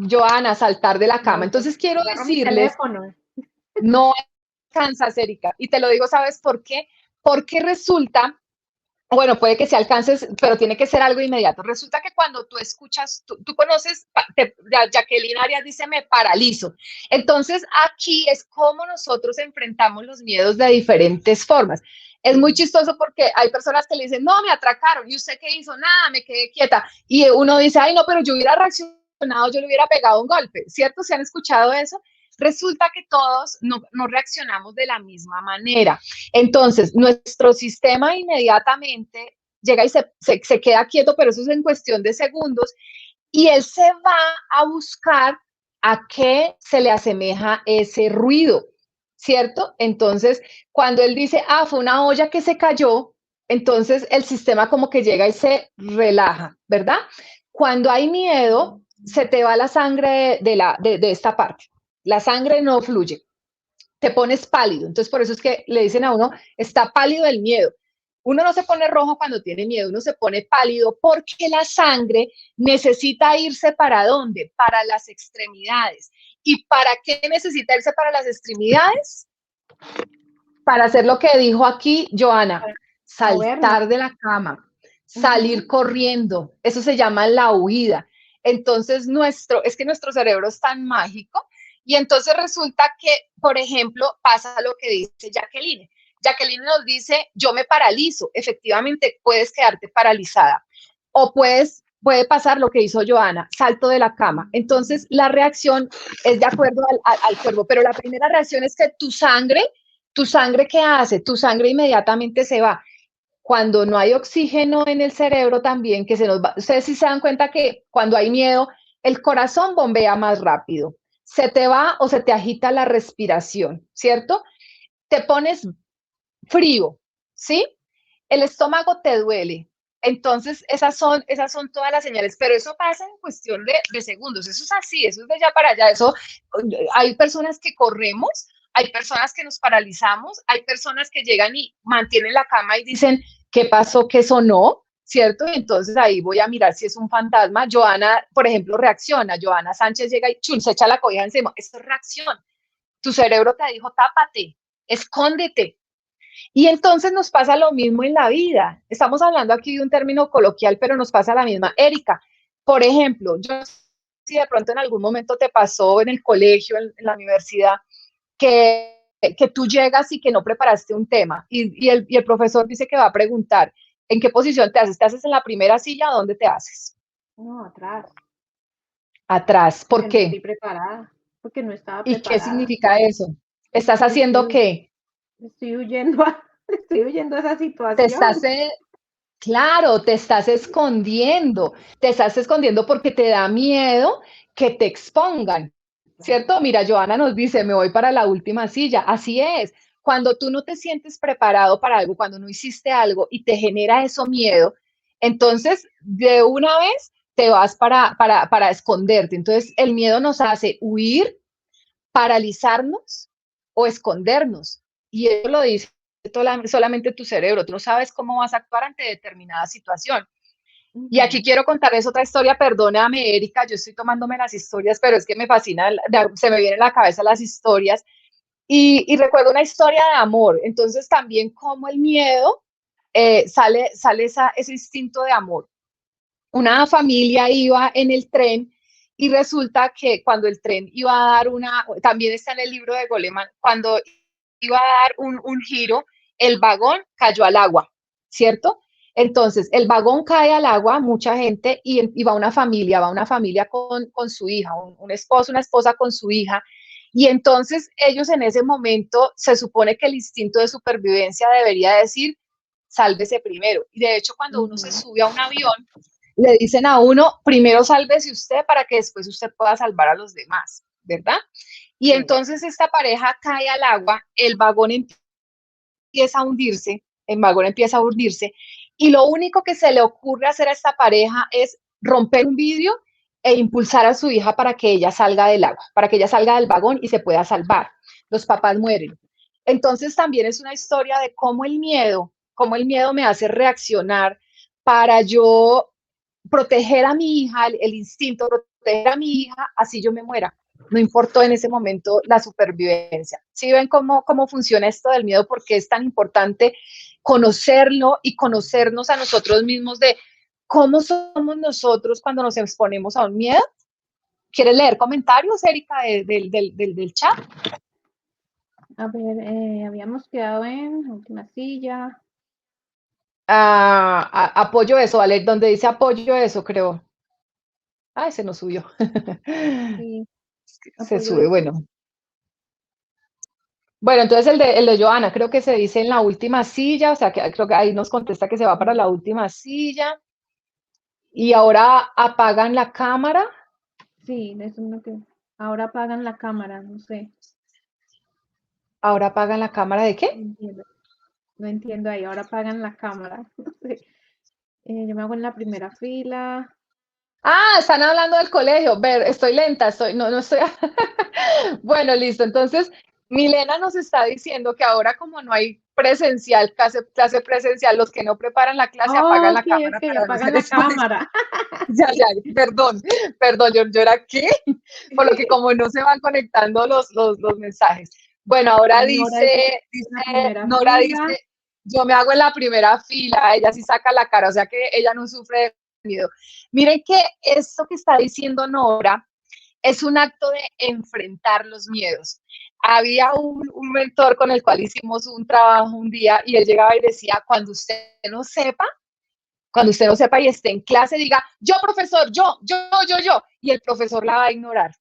Joana, saltar de la cama. Entonces quiero decirles, no alcanzas, Erika. Y te lo digo, ¿sabes por qué? Porque resulta, bueno, puede que se alcances, pero tiene que ser algo inmediato. Resulta que cuando tú escuchas, tú conoces, Jacqueline Arias dice, me paralizo. Entonces, aquí es como nosotros enfrentamos los miedos de diferentes formas. Es muy chistoso porque hay personas que le dicen, no, me atracaron. ¿Y usted qué hizo? Nada, me quedé quieta. Y uno dice, ay, no, pero yo hubiera reaccionado, yo le hubiera pegado un golpe. ¿Cierto? ¿Se han escuchado eso? Resulta que todos no reaccionamos de la misma manera. Entonces, nuestro sistema inmediatamente llega y se queda quieto, pero eso es en cuestión de segundos, y él se va a buscar a qué se le asemeja ese ruido, ¿cierto? Entonces, cuando él dice, ah, fue una olla que se cayó, entonces el sistema como que llega y se relaja, ¿verdad? Cuando hay miedo, se te va la sangre de esta parte. La sangre no fluye, te pones pálido. Entonces, por eso es que le dicen a uno, está pálido el miedo. Uno no se pone rojo cuando tiene miedo, uno se pone pálido porque la sangre necesita irse para dónde? Para las extremidades. ¿Y para qué necesita irse para las extremidades? Para hacer lo que dijo aquí Joana, saltar de la cama, salir corriendo. Eso se llama la huida. Entonces, es que nuestro cerebro es tan mágico y entonces resulta que, por ejemplo, pasa lo que dice Jacqueline. Jacqueline nos dice, yo me paralizo. Efectivamente, puedes quedarte paralizada o puede pasar lo que hizo Joana, salto de la cama. Entonces, la reacción es de acuerdo al cuerpo, pero la primera reacción es que tu sangre, ¿qué hace? Tu sangre inmediatamente se va. Cuando no hay oxígeno en el cerebro también, que se nos va. Ustedes sí se dan cuenta que cuando hay miedo, el corazón bombea más rápido. Se te va o se te agita la respiración, ¿cierto? Te pones frío, ¿sí? El estómago te duele. Entonces, esas son todas las señales, pero eso pasa en cuestión de segundos, eso es así, eso es de allá para allá, eso, hay personas que corremos, hay personas que nos paralizamos, hay personas que llegan y mantienen la cama y dicen, ¿qué pasó? ¿Qué sonó? ¿Cierto? Y entonces ahí voy a mirar si es un fantasma. Joana, por ejemplo, reacciona, Joana Sánchez llega y chun, se echa la cobija encima, eso es reacción. Tu cerebro te dijo, tápate, escóndete, y entonces nos pasa lo mismo en la vida. Estamos hablando aquí de un término coloquial, pero nos pasa la misma. Erika, por ejemplo, yo no sé si de pronto en algún momento te pasó en el colegio, en la universidad, que tú llegas y que no preparaste un tema y el profesor dice que va a preguntar, ¿en qué posición te haces? ¿Te haces en la primera silla o dónde te haces? No, atrás. Atrás. ¿Por Porque no estoy qué? preparada, porque no estaba ¿Y qué preparada. significa eso? ¿Estás haciendo Estoy, qué? estoy huyendo estoy huyendo de esa Te estás, situación. claro, te estás escondiendo porque te da miedo que te expongan, ¿cierto? Mira, Joana nos dice, me voy para la última silla. Así es, cuando tú no te sientes preparado para algo, cuando no hiciste algo y te genera eso miedo, entonces de una vez te vas para esconderte. Entonces el miedo nos hace huir, paralizarnos o escondernos. Y eso lo dice solamente tu cerebro. Tú no sabes cómo vas a actuar ante determinada situación. Y aquí quiero contarles otra historia, perdóname, Erika, yo estoy tomándome las historias, pero es que me fascina, se me vienen a la cabeza las historias. Y recuerdo una historia de amor, entonces también como el miedo sale ese instinto de amor. Una familia iba en el tren y resulta que cuando el tren iba a dar también está en el libro de Goleman, cuando iba a dar un giro, el vagón cayó al agua, ¿cierto? Entonces, el vagón cae al agua, mucha gente, y va una familia con su hija, un esposo, una esposa con su hija, y entonces ellos en ese momento se supone que el instinto de supervivencia debería decir, sálvese primero. Y de hecho, cuando uno se sube a un avión, le dicen a uno, primero sálvese usted para que después usted pueda salvar a los demás, ¿verdad? Y entonces esta pareja cae al agua, el vagón empieza a hundirse, el vagón empieza a hundirse, y lo único que se le ocurre hacer a esta pareja es romper un vidrio e impulsar a su hija para que ella salga del agua, para que ella salga del vagón y se pueda salvar. Los papás mueren. Entonces también es una historia de cómo el miedo me hace reaccionar para yo proteger a mi hija, el instinto, proteger a mi hija, así yo me muera. no importó en ese momento la supervivencia. ¿Sí ven cómo funciona esto del miedo? Porque es tan importante conocerlo y conocernos a nosotros mismos de cómo somos nosotros cuando nos exponemos a un miedo. ¿Quieres leer comentarios, Erika, del chat? A ver, habíamos quedado en última silla. Apoyo eso, ¿vale? Donde dice apoyo eso, creo. Ay, se nos subió. Sí, Se apoyo sube, eso. bueno. Bueno, entonces el de Joana, creo que se dice en la última silla, o sea, que creo que ahí nos contesta que se va para la última silla. Y ahora apagan la cámara. Sí, eso es lo que. Ahora apagan la cámara, no sé. Ahora apagan la cámara ¿de No qué? entiendo. No entiendo ahí. Ahora apagan la cámara. No sé. Yo me hago en la primera fila. Ah, están hablando del colegio. Ver, estoy lenta, no estoy. Bueno, listo. Entonces, Milena nos está diciendo que ahora como no hay presencial, clase presencial, los que no preparan la clase Oh, apagan la ok, cámara ok, para no apagan ser la expuestos. cámara. Ya, perdón, yo era qué, por lo que como no se van conectando los mensajes. Bueno, ahora Nora dice que en la primera Nora fila. dice, yo me hago en la primera fila, ella sí saca la cara, o sea que ella no sufre de miedo. Miren que esto que está diciendo Nora es un acto de enfrentar los miedos. Había un mentor con el cual hicimos un trabajo un día y él llegaba y decía, cuando usted no sepa y esté en clase, diga, yo profesor, yo, y el profesor la va a ignorar.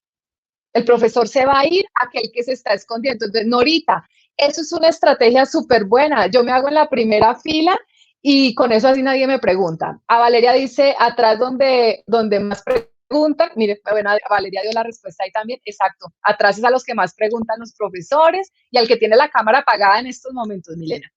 El profesor se va a ir a aquel que se está escondiendo. Entonces, Norita, eso es una estrategia súper buena. Yo me hago en la primera fila y con eso así nadie me pregunta. A Valeria dice, atrás donde más preguntan, mire, bueno, Valeria dio la respuesta ahí también, exacto, atrás es a los que más preguntan los profesores y al que tiene la cámara apagada en estos momentos, Milena.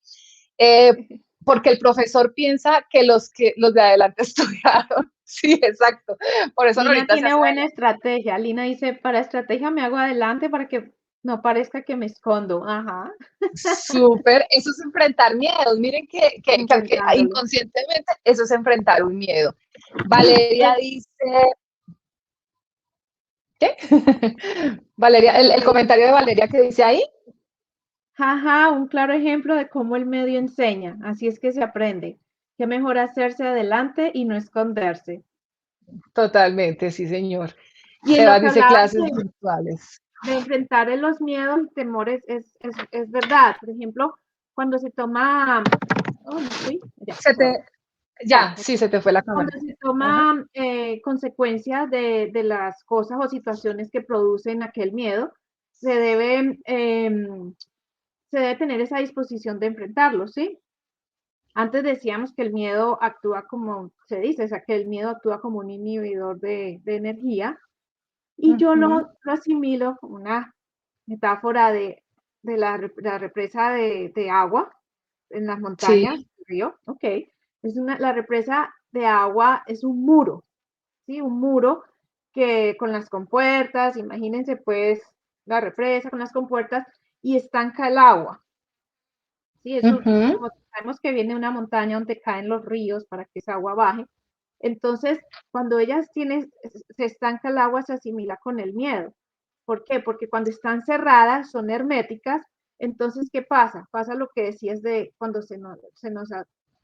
Porque el profesor piensa que los de adelante estudiaron. Sí, exacto. Por eso Lina Norita se tiene hace buena adelante. estrategia. Lina dice, para estrategia me hago adelante para que no parezca que me escondo. Ajá, Súper, eso es enfrentar miedos. Miren que enfrentándolo. inconscientemente eso es enfrentar un miedo. Valeria dice, ¿qué? Valeria, el Dice, comentario de Valeria que dice ahí, jaja, un claro ejemplo de cómo el medio enseña. Así es que se aprende. Qué mejor hacerse adelante y no esconderse. totalmente, sí, señor. Y en lo Sebas que dice hablabas clases virtuales. de enfrentar los miedos y temores es verdad. Por ejemplo, cuando se toma, oh, no fui, ya, Se ya voy. te, ya, sí, se te fue la Cuando cámara. se Ajá. toma consecuencias de las cosas o situaciones que producen aquel miedo, se debe, se debe tener esa disposición de enfrentarlo, ¿sí? Antes decíamos que el miedo actúa como, se dice, o sea, que el miedo actúa como un inhibidor de energía, y yo Ujú, lo asimilo como una metáfora de la represa de agua en las montañas, sí. río, ok. La represa de agua es un muro, ¿sí? Un muro que con las compuertas, imagínense pues la represa con las compuertas y estanca el agua, ¿sí? Eso, Ujú, como sabemos que viene de una montaña donde caen los ríos para que esa agua baje. Entonces, cuando ellas tienen, se estanca el agua, se asimila con el miedo. ¿Por qué? Porque cuando están cerradas, son herméticas. Entonces, ¿qué pasa? Pasa lo que decías de cuando se nos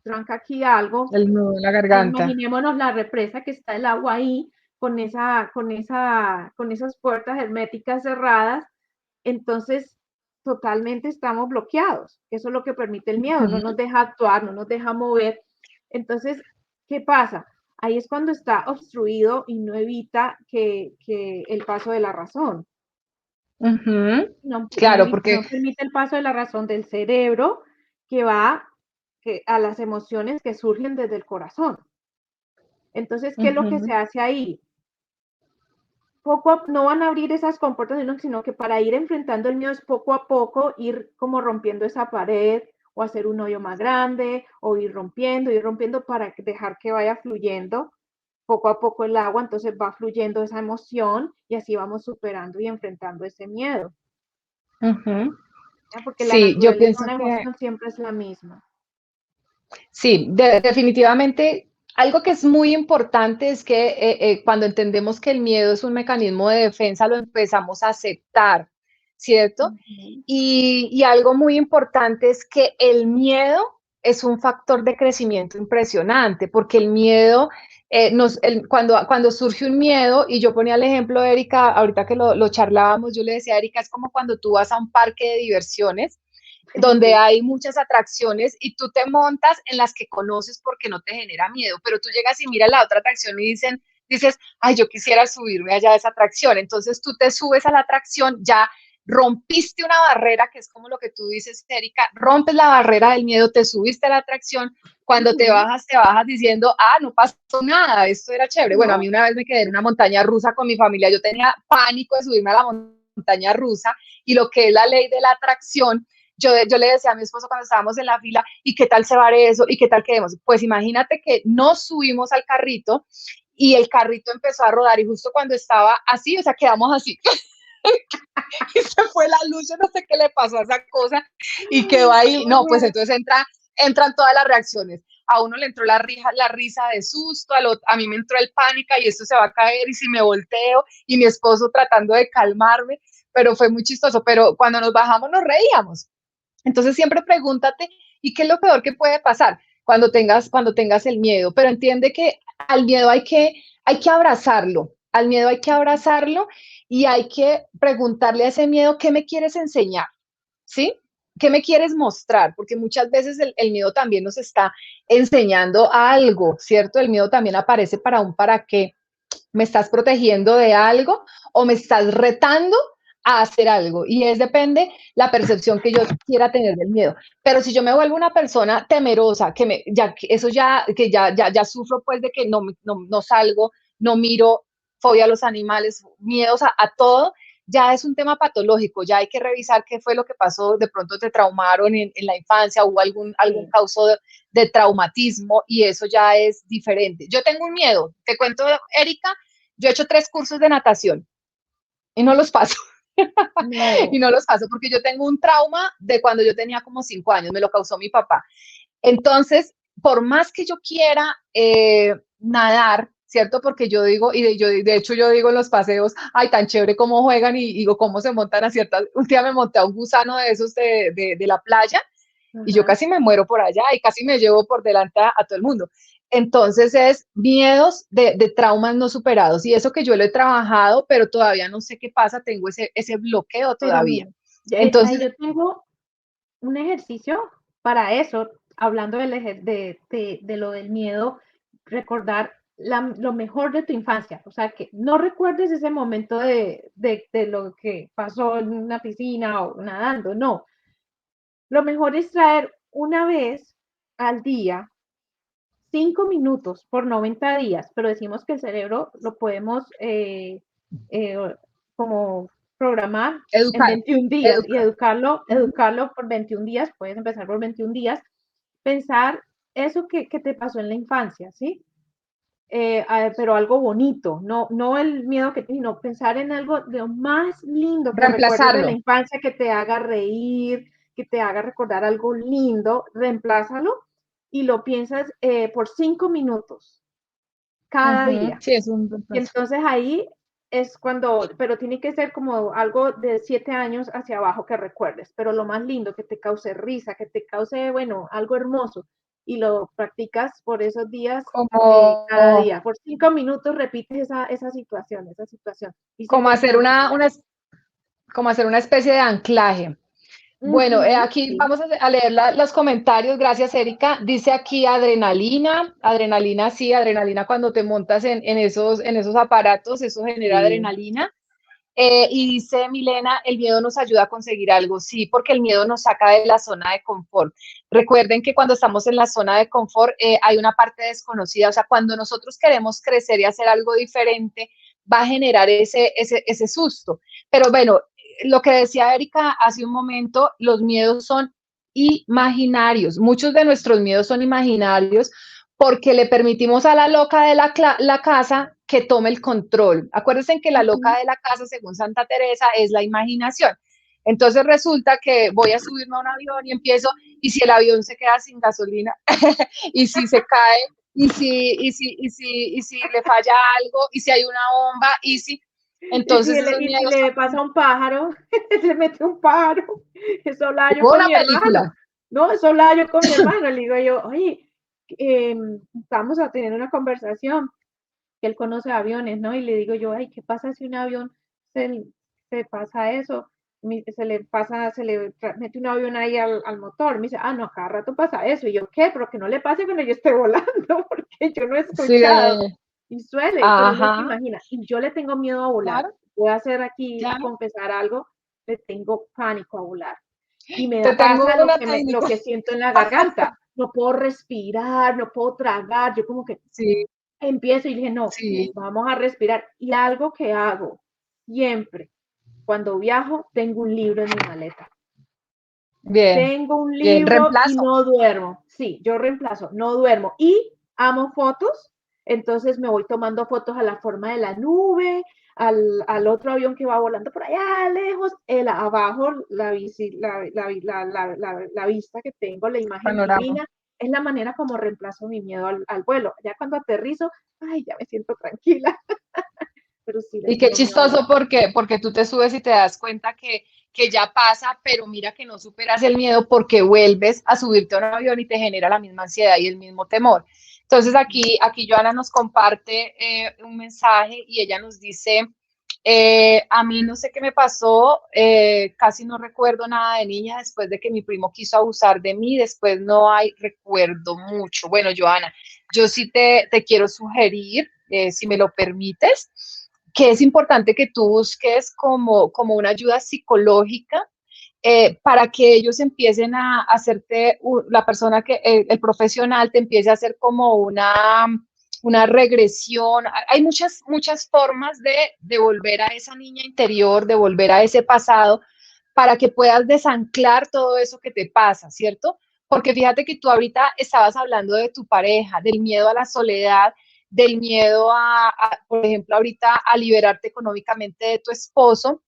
tranca aquí algo. el nudo en la garganta. Imaginémonos la represa que está el agua ahí, con esas puertas herméticas cerradas. Entonces, totalmente estamos bloqueados. Eso es lo que permite el miedo, no Ujú, nos deja actuar, no nos deja mover. Entonces, ¿qué pasa? Ahí es cuando está obstruido y no evita que el paso de la razón. ujú. No, Claro, porque no permite el paso de la razón del cerebro que va a las emociones que surgen desde el corazón. Entonces, ¿qué es lo que se ujú, hace ahí? No van a abrir esas compuertas, sino que para ir enfrentando el miedo es poco a poco ir como rompiendo esa pared o hacer un hoyo más grande o ir rompiendo para dejar que vaya fluyendo poco a poco el agua, entonces va fluyendo esa emoción y así vamos superando y enfrentando ese miedo, ujú. ¿ya? Porque la Sí, yo naturaleza de pienso una que emoción siempre es la misma. sí, definitivamente Algo que es muy importante es que cuando entendemos que el miedo es un mecanismo de defensa, lo empezamos a aceptar, ¿cierto? Ujú. Y algo muy importante es que el miedo es un factor de crecimiento impresionante, porque el miedo, cuando surge un miedo, y yo ponía el ejemplo, Erika, ahorita que lo charlábamos, yo le decía a Erika, es como cuando tú vas a un parque de diversiones donde Sí. hay muchas atracciones y tú te montas en las que conoces porque no te genera miedo, pero tú llegas y miras la otra atracción y dices, ay, yo quisiera subirme allá a esa atracción. Entonces tú te subes a la atracción, ya rompiste una barrera, que es como lo que tú dices, Erika, rompes la barrera del miedo, te subiste a la atracción, cuando te Ujú. bajas diciendo, no pasó nada, esto era chévere. Bueno, a No. mí una vez me quedé en una montaña rusa con mi familia, yo tenía pánico de subirme a la montaña rusa y lo que es la ley de la atracción, yo le decía a mi esposo cuando estábamos en la fila, ¿y qué tal se va eso? ¿Y qué tal quedemos? Pues imagínate que nos subimos al carrito y el carrito empezó a rodar y justo cuando estaba así, o sea, quedamos así. Y se fue la luz, yo no sé qué le pasó a esa cosa y quedó ahí. No, pues entonces entran todas las reacciones. A uno le entró la risa de susto, a mí me entró el pánico y esto se va a caer y si me volteo y mi esposo tratando de calmarme, pero fue muy chistoso. Pero cuando nos bajamos nos reíamos. Entonces siempre pregúntate, ¿y qué es lo peor que puede pasar cuando tengas el miedo? Pero entiende que al miedo hay que abrazarlo, al miedo hay que abrazarlo y hay que preguntarle a ese miedo, ¿qué me quieres enseñar? ¿Sí? ¿Qué me quieres mostrar? Porque muchas veces el miedo también nos está enseñando algo, ¿cierto? El miedo también aparece para un para qué. ¿Me estás protegiendo de algo o me estás retando a hacer algo? Y es depende la percepción que yo quiera tener del miedo. Pero si yo me vuelvo una persona temerosa, que ya sufro pues de que no salgo, no miro, fobia a los animales, miedos a todo, ya es un tema patológico, ya hay que revisar qué fue lo que pasó, de pronto te traumaron en la infancia, hubo algún Sí. causo de traumatismo y eso ya es diferente. Yo tengo un miedo, te cuento, Erika, yo he hecho 3 cursos de natación y no los paso. Y No. no los paso porque yo tengo un trauma de cuando yo tenía como 5 años, me lo causó mi papá. Entonces, por más que yo quiera nadar, ¿cierto? Porque yo digo, de hecho yo digo en los paseos, ay, tan chévere cómo juegan y digo cómo se montan a ciertas, un día me monté a un gusano de esos de la playa y yo Ajá. casi me muero por allá y casi me llevo por delante a todo el mundo. Entonces es miedos de traumas no superados y eso que yo lo he trabajado, pero todavía no sé qué pasa, tengo ese bloqueo Pero todavía. mira, ahí Entonces, yo tengo un ejercicio para eso, hablando de lo del miedo, recordar lo mejor de tu infancia, o sea, que no recuerdes ese momento de lo que pasó en una piscina o nadando, no. Lo mejor es traer una vez al día 5 minutos por 90 días, pero decimos que el cerebro lo podemos como programar en educar, 21 días y educar. educarlo por 21 días, puedes empezar por 21 días, pensar eso que te pasó en la infancia, ¿sí? Pero algo bonito, no el miedo que tienes, sino pensar en algo de lo más lindo que recuerdes de la Reemplazarlo. infancia, que te haga reír, que te haga recordar algo lindo, reemplázalo y lo piensas por 5 minutos cada día. Sí, es un Y reemplazo. entonces ahí es cuando, pero tiene que ser como algo de 7 años hacia abajo que recuerdes, pero lo más lindo, que te cause risa, que te cause, bueno, algo hermoso. Y lo practicas por esos días, cada Como, día. Por 5 minutos repites esa situación, esa situación. Y se como te hacer transforma. como hacer una especie de anclaje. Bueno, aquí Sí. vamos a leer los comentarios. Gracias, Erika. Dice aquí adrenalina. Adrenalina, sí, adrenalina cuando te montas en esos aparatos, eso genera Sí. adrenalina. Y dice Milena, el miedo nos ayuda a conseguir algo, sí, porque el miedo nos saca de la zona de confort. Recuerden que cuando estamos en la zona de confort hay una parte desconocida, o sea, cuando nosotros queremos crecer y hacer algo diferente, va a generar ese susto. Pero bueno, lo que decía Erika hace un momento, los miedos son imaginarios, muchos de nuestros miedos son imaginarios porque le permitimos a la loca de la casa que tome el control. Acuérdense que la loca de la casa, según Santa Teresa, es la imaginación. Entonces resulta que voy a subirme a un avión y empiezo, y si el avión se queda sin gasolina, y si se cae, y si le falla algo, y si hay una bomba, entonces esos Y si miedos le pasa un pájaro, se mete un pájaro. Eso hablaba yo hubo con una mi hermano. película. No, eso hablaba yo con mi hermano. Le digo yo, oye, estamos teniendo una conversación, que él conoce aviones, ¿no? Y le digo yo, ay, ¿qué pasa si un avión se, se pasa eso? Se le pasa, mete un avión ahí al motor. Me dice, ah, no, cada rato pasa eso. Y yo, ¿qué? Pero que no le pase cuando yo esté volando, porque yo no he Sí, escuchado. Y suele, pero no se ajá, imagina. Y yo le tengo miedo a volar. claro, Voy a hacer aquí, a claro. confesar algo, le tengo pánico a volar. Y Te tengo pasa lo una que, lo técnica. que siento en la garganta. No puedo respirar, no puedo tragar. Yo como que Sí, empiezo y dije, no, sí, vamos a respirar. Y algo que hago siempre, cuando viajo, tengo un libro en mi maleta. bien, Tengo un bien. libro y Reemplazo. no duermo. Sí, yo reemplazo, no duermo. Y amo fotos, entonces me voy tomando fotos a la forma de la nube, al otro avión que va volando por allá lejos, abajo, la vista que tengo, la imagen Panorama. divina, es la manera como reemplazo mi miedo al vuelo. Ya cuando aterrizo, ay, ya me siento tranquila, pero sí le Y qué tengo miedo a chistoso volar. porque tú te subes y te das cuenta que ya pasa, pero mira que no superas el miedo porque vuelves a subirte a un avión y te genera la misma ansiedad y el mismo temor. Entonces aquí Joana nos comparte un mensaje y ella nos dice, a mí no sé qué me pasó, casi no recuerdo nada de niña después de que mi primo quiso abusar de mí, después no hay recuerdo mucho. Bueno, Joana, yo sí te quiero sugerir, si me lo permites, que es importante que tú busques como una ayuda psicológica para que ellos empiecen a hacerte, la persona que, el profesional te empiece a hacer como una regresión. Hay muchas formas de volver a esa niña interior, de volver a ese pasado, para que puedas desanclar todo eso que te pasa, ¿cierto? Porque fíjate que tú ahorita estabas hablando de tu pareja, del miedo a la soledad, del miedo por ejemplo, ahorita a liberarte económicamente de tu esposo.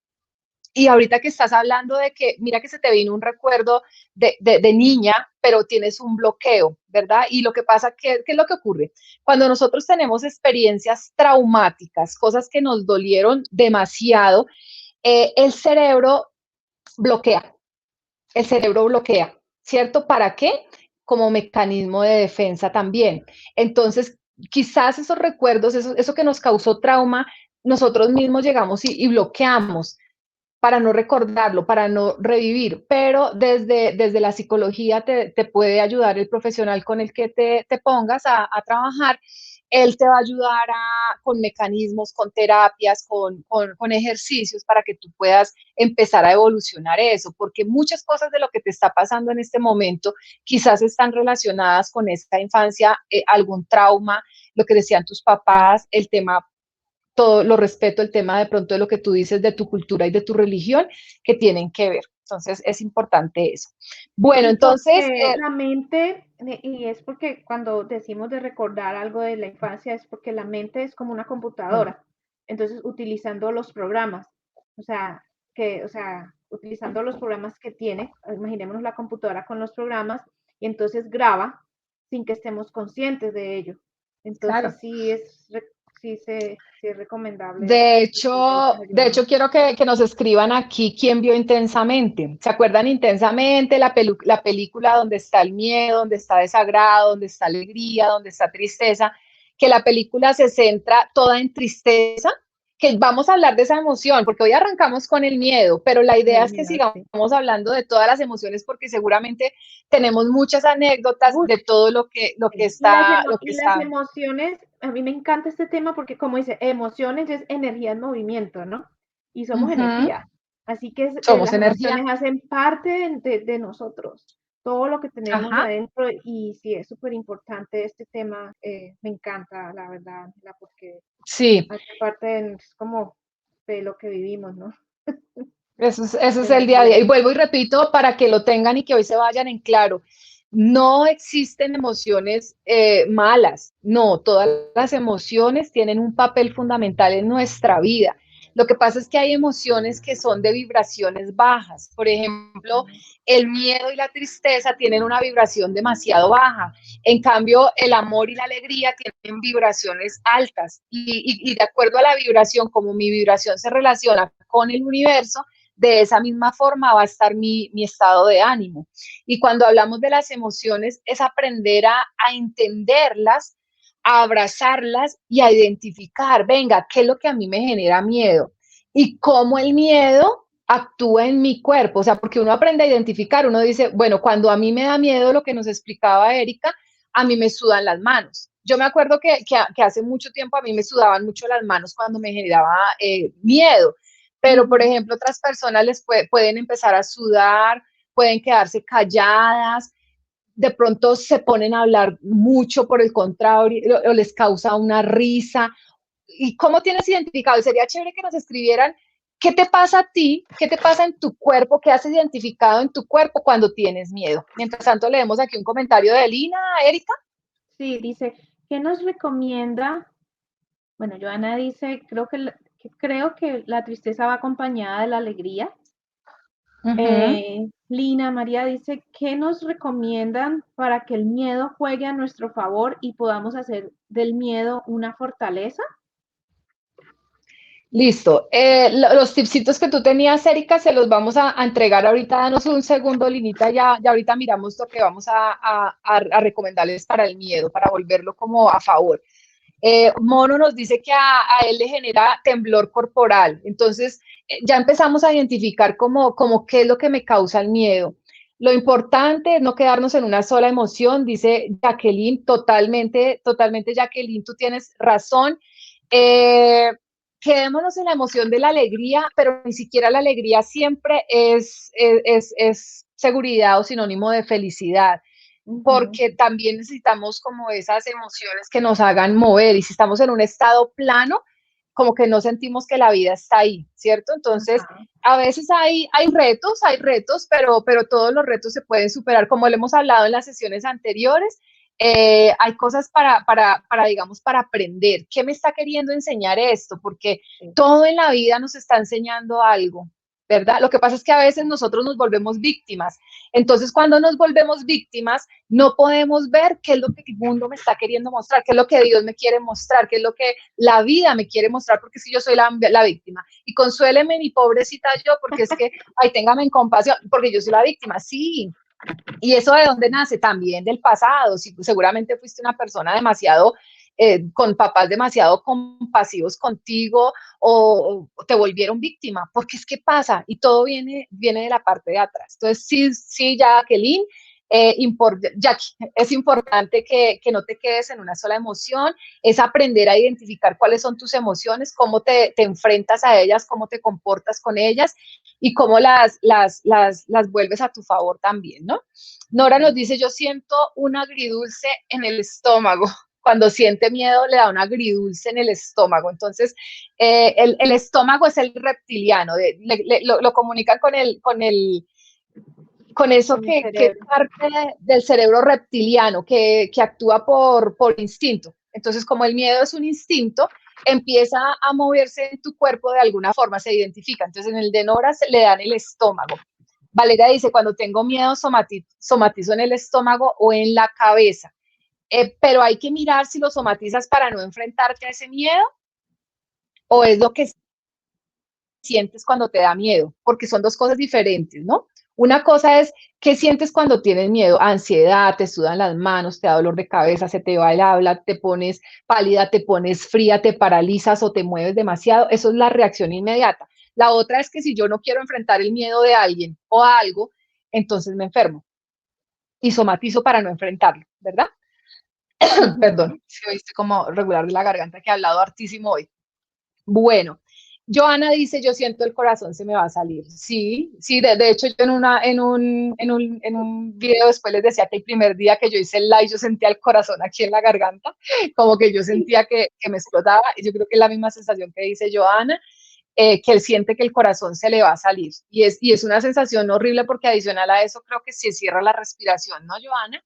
Y ahorita que estás hablando de que, mira que se te vino un recuerdo de niña, pero tienes un bloqueo, ¿verdad? Y lo que pasa, ¿qué es lo que ocurre? Cuando nosotros tenemos experiencias traumáticas, cosas que nos dolieron demasiado, el cerebro bloquea, el cerebro bloquea, ¿cierto? ¿Para qué? Como mecanismo de defensa también. Entonces, quizás esos recuerdos, eso que nos causó trauma, nosotros mismos llegamos y bloqueamos para no recordarlo, para no revivir, pero desde la psicología te puede ayudar el profesional con el que te pongas a trabajar. Él te va a ayudar con mecanismos, con terapias, con ejercicios para que tú puedas empezar a evolucionar eso, porque muchas cosas de lo que te está pasando en este momento quizás están relacionadas con esta infancia, algún trauma, lo que decían tus papás, el tema todo lo respeto, el tema de pronto de lo que tú dices de tu cultura y de tu religión, que tienen que ver. Entonces, es importante eso. Bueno, Y entonces, porque la mente, y es porque cuando decimos de recordar algo de la infancia, es porque la mente es como una computadora. Entonces, utilizando los programas, o sea, utilizando los programas que tiene, imaginémonos la computadora con los programas, y entonces graba sin que estemos conscientes de ello. claro. Entonces, sí es recomendable De recurrir a hecho, esas de ayudas. hecho quiero que nos escriban aquí quién vio intensamente. ¿Se acuerdan intensamente la película donde está el miedo, donde está desagrado, donde está alegría, donde está tristeza? Que la película se centra toda en tristeza, que vamos a hablar de esa emoción, porque hoy arrancamos con el miedo, pero la Con idea el es que miedo, sigamos sí. hablando de todas las emociones, porque seguramente tenemos muchas anécdotas Uy, de todo lo que sí. Y está, lo que y las está. emociones, a mí me encanta este tema porque como dice, emociones es energía en movimiento, ¿no? Y somos Ujú. energía. Así que Somos las energía. emociones hacen parte de nosotros, todo lo que tenemos Ajá. adentro y sí, es súper importante este tema, me encanta, la verdad, porque Sí, hace parte es como de lo que vivimos, ¿no? eso es De la el día a día. vida. Y vuelvo y repito para que lo tengan y que hoy se vayan en claro. No existen emociones malas, no, todas las emociones tienen un papel fundamental en nuestra vida. Lo que pasa es que hay emociones que son de vibraciones bajas. Por ejemplo, el miedo y la tristeza tienen una vibración demasiado baja. En cambio, el amor y la alegría tienen vibraciones altas. Y de acuerdo a la vibración, como mi vibración se relaciona con el universo, de esa misma forma va a estar mi estado de ánimo. Y cuando hablamos de las emociones, es aprender a entenderlas, a abrazarlas y a identificar, venga, ¿qué es lo que a mí me genera miedo? Y cómo el miedo actúa en mi cuerpo, o sea, porque uno aprende a identificar, uno dice, bueno, cuando a mí me da miedo, lo que nos explicaba Erika, a mí me sudan las manos. Yo me acuerdo que hace mucho tiempo a mí me sudaban mucho las manos cuando me generaba miedo, pero por ejemplo, otras personas pueden empezar a sudar, pueden quedarse calladas, de pronto se ponen a hablar mucho por el contrario, o les causa una risa. ¿Y cómo tienes identificado? Sería chévere que nos escribieran qué te pasa a ti, qué te pasa en tu cuerpo, qué has identificado en tu cuerpo cuando tienes miedo. Mientras tanto, leemos aquí un comentario de Lina, Erika. Sí, dice, ¿qué nos recomienda? Bueno, Joana dice, creo que la tristeza va acompañada de la alegría. Lina María dice, ¿qué nos recomiendan para que el miedo juegue a nuestro favor y podamos hacer del miedo una fortaleza? Listo. Los tipsitos que tú tenías, Erika, se los vamos a entregar ahorita. Danos un segundo, Linita, ya ahorita miramos lo que vamos a recomendarles para el miedo, para volverlo como a favor. Mono nos dice que a él le genera temblor corporal. Entonces, ya empezamos a identificar como qué es lo que me causa el miedo. Lo importante es no quedarnos en una sola emoción, dice Jacqueline, totalmente, totalmente, Jacqueline, tú tienes razón. Quedémonos en la emoción de la alegría, pero ni siquiera la alegría siempre es seguridad o sinónimo de felicidad, porque también necesitamos como esas emociones que nos hagan mover, y si estamos en un estado plano, como que no sentimos que la vida está ahí, ¿cierto? Entonces, a veces hay retos, pero todos los retos se pueden superar, como lo hemos hablado en las sesiones anteriores. Hay cosas digamos, para aprender. ¿Qué me está queriendo enseñar esto? Porque todo en la vida nos está enseñando algo, ¿verdad? Lo que pasa es que a veces nosotros nos volvemos víctimas. Entonces, cuando nos volvemos víctimas, no podemos ver qué es lo que el mundo me está queriendo mostrar, qué es lo que Dios me quiere mostrar, qué es lo que la vida me quiere mostrar, porque si yo soy la víctima. Y consuéleme, mi pobrecita yo, porque es que, ay, téngame en compasión, porque yo soy la víctima. Sí. ¿Y eso de dónde nace? También del pasado. Si seguramente fuiste una persona demasiado, con papás demasiado compasivos contigo, o te volvieron víctima, porque es que pasa y todo viene de la parte de atrás. Entonces, sí, Jacqueline, Jackie, es importante que no te quedes en una sola emoción, es aprender a identificar cuáles son tus emociones, cómo te enfrentas a ellas, cómo te comportas con ellas y cómo las vuelves a tu favor también, ¿no? Nora nos dice, yo siento un agridulce en el estómago. Cuando siente miedo le da un agridulce en el estómago. Entonces, el estómago es el reptiliano, lo comunican con eso que es parte del cerebro reptiliano, que actúa por instinto. Entonces, como el miedo es un instinto, empieza a moverse en tu cuerpo de alguna forma, se identifica. Entonces, en el de Nora le dan el estómago. Valeria dice, cuando tengo miedo somatizo en el estómago o en la cabeza. Pero hay que mirar si lo somatizas para no enfrentarte a ese miedo, o es lo que sientes cuando te da miedo, porque son dos cosas diferentes, ¿no? Una cosa es qué sientes cuando tienes miedo, ansiedad, te sudan las manos, te da dolor de cabeza, se te va el habla, te pones pálida, te pones fría, te paralizas o te mueves demasiado. Eso es la reacción inmediata. La otra es que si yo no quiero enfrentar el miedo de alguien o a algo, entonces me enfermo y somatizo para no enfrentarlo, ¿verdad? Perdón, si oíste como regular de la garganta, que he hablado hartísimo hoy. Bueno, Joana dice, yo siento el corazón se me va a salir. Sí, de hecho yo en un video después les decía que el primer día que yo hice el live yo sentía el corazón aquí en la garganta, como que yo sentía que me explotaba, y yo creo que es la misma sensación que dice Joana, que él siente que el corazón se le va a salir. Y es una sensación horrible, porque adicional a eso creo que se cierra la respiración, ¿no, Joana?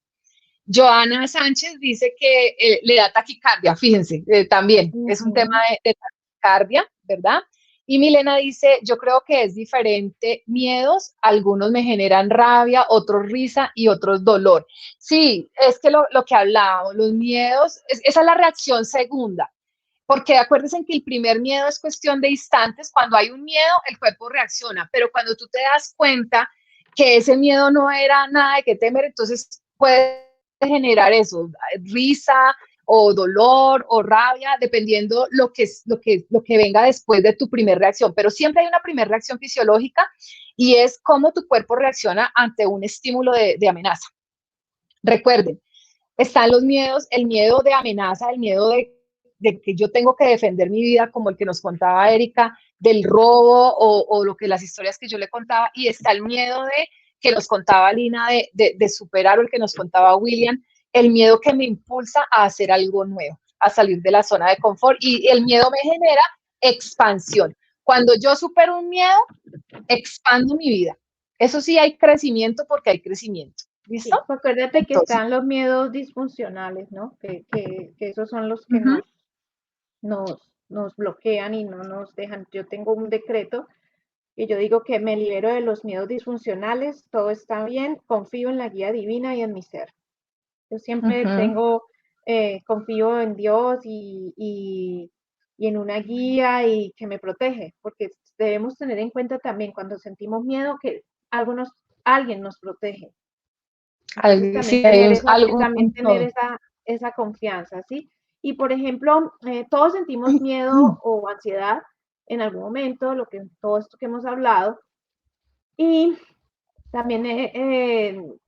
Joana Sánchez dice que le da taquicardia, fíjense, también es un tema de taquicardia, ¿verdad? Y Milena dice, yo creo que es diferente miedos, algunos me generan rabia, otros risa y otros dolor. Sí, es que lo que hablábamos, los miedos, esa es la reacción segunda, porque acuérdense que el primer miedo es cuestión de instantes, cuando hay un miedo el cuerpo reacciona, pero cuando tú te das cuenta que ese miedo no era nada de qué temer, entonces puede generar eso, risa, o dolor o rabia, dependiendo lo que venga después de tu primera reacción. Pero siempre hay una primera reacción fisiológica y es cómo tu cuerpo reacciona ante un estímulo de amenaza. Recuerden, están los miedos, el miedo de amenaza, el miedo de que yo tengo que defender mi vida, como el que nos contaba Erika, del robo o lo que las historias que yo le contaba, y está el miedo de que nos contaba Lina de superar, o el que nos contaba William, el miedo que me impulsa a hacer algo nuevo, a salir de la zona de confort, y el miedo me genera expansión. Cuando yo supero un miedo, expando mi vida. Eso sí, hay crecimiento porque hay crecimiento. ¿Listo? Sí, acuérdate que Entonces, están los miedos disfuncionales, ¿no? Que esos son los que nos bloquean y no nos dejan. Yo tengo un decreto que yo digo que me libero de los miedos disfuncionales, todo está bien, confío en la guía divina y en mi ser. Yo siempre confío en Dios y en una guía y que me protege, porque debemos tener en cuenta también cuando sentimos miedo que alguien nos protege. Entonces también sí, tener un todo. esa confianza, ¿sí? Y por ejemplo, todos sentimos miedo o ansiedad en algún momento, todo esto que hemos hablado, y también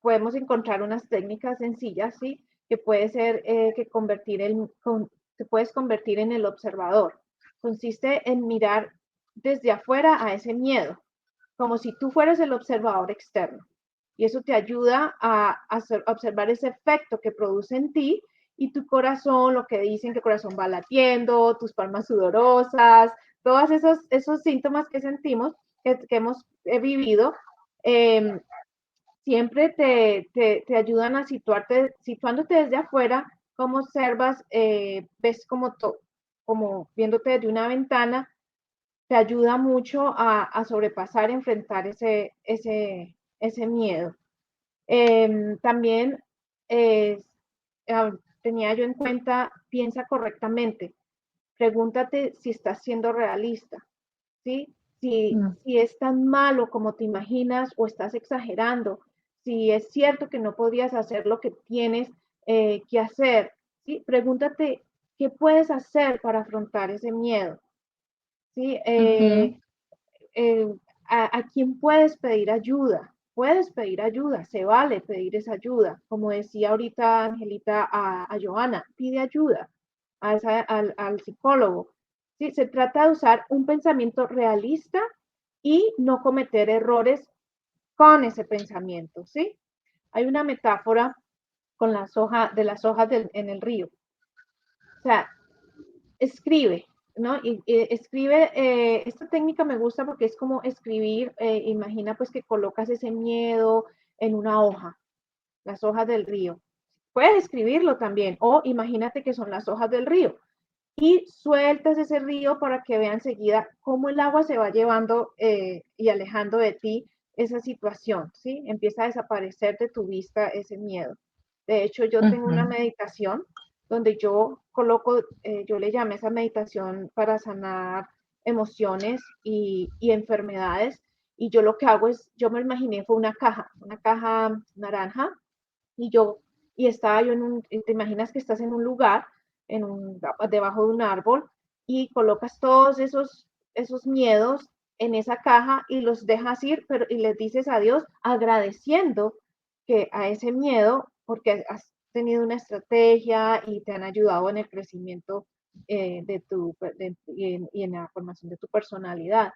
podemos encontrar unas técnicas sencillas, ¿sí? Que puede ser te puedes convertir en el observador. Consiste en mirar desde afuera a ese miedo, como si tú fueras el observador externo. Y eso te ayuda a observar ese efecto que produce en ti y tu corazón, lo que dicen que el corazón va latiendo, tus palmas sudorosas, todos esos síntomas que sentimos, que hemos vivido, eh, siempre te ayudan a situándote desde afuera, como observas, ves como viéndote desde una ventana, te ayuda mucho a sobrepasar, enfrentar ese miedo. También eh, tenía yo en cuenta, piensa correctamente, pregúntate si estás siendo realista, ¿sí? Si es tan malo como te imaginas o estás exagerando, si es cierto que no podrías hacer lo que tienes que hacer, ¿sí? Pregúntate qué puedes hacer para afrontar ese miedo, ¿sí? Eh, a quién puedes pedir ayuda. Puedes pedir ayuda, se vale pedir esa ayuda. Como decía ahorita Angelita a Johanna, pide ayuda al psicólogo. ¿Sí? Se trata de usar un pensamiento realista y no cometer errores con ese pensamiento. ¿Sí? Hay una metáfora con de las hojas en el río. O sea, escribe, ¿no? Y escribe, esta técnica me gusta porque es como escribir, imagina pues que colocas ese miedo en una hoja, las hojas del río. Puedes escribirlo también, o imagínate que son las hojas del río y sueltas ese río para que vean enseguida cómo el agua se va llevando y alejando de ti esa situación, ¿sí? Empieza a desaparecer de tu vista ese miedo. De hecho, yo tengo una meditación donde yo coloco, yo le llamé esa meditación para sanar emociones y enfermedades, y yo lo que hago es, yo me imaginé fue una caja naranja, y y estaba yo te imaginas que estás en un lugar, debajo de un árbol, y colocas todos esos miedos en esa caja y los dejas ir, y les dices adiós agradeciendo que a ese miedo, porque has tenido una estrategia y te han ayudado en el crecimiento y en la formación de tu personalidad.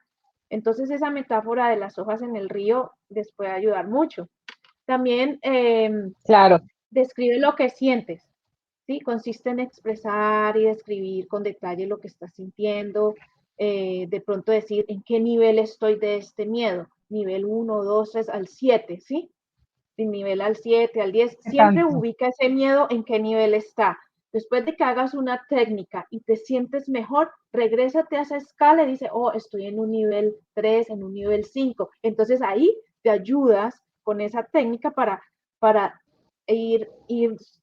Entonces esa metáfora de las hojas en el río les puede ayudar mucho. También Claro. describe lo que sientes, ¿sí? Consiste en expresar y describir con detalle lo que estás sintiendo, de pronto decir en qué nivel estoy de este miedo, nivel 1, 2, 3, al 7, ¿sí? De nivel al 7, al 10, siempre Exacto. ubica ese miedo en qué nivel está. Después de que hagas una técnica y te sientes mejor, regrésate a esa escala y dice, oh, estoy en un nivel 3, en un nivel 5. Entonces ahí te ayudas con esa técnica para ir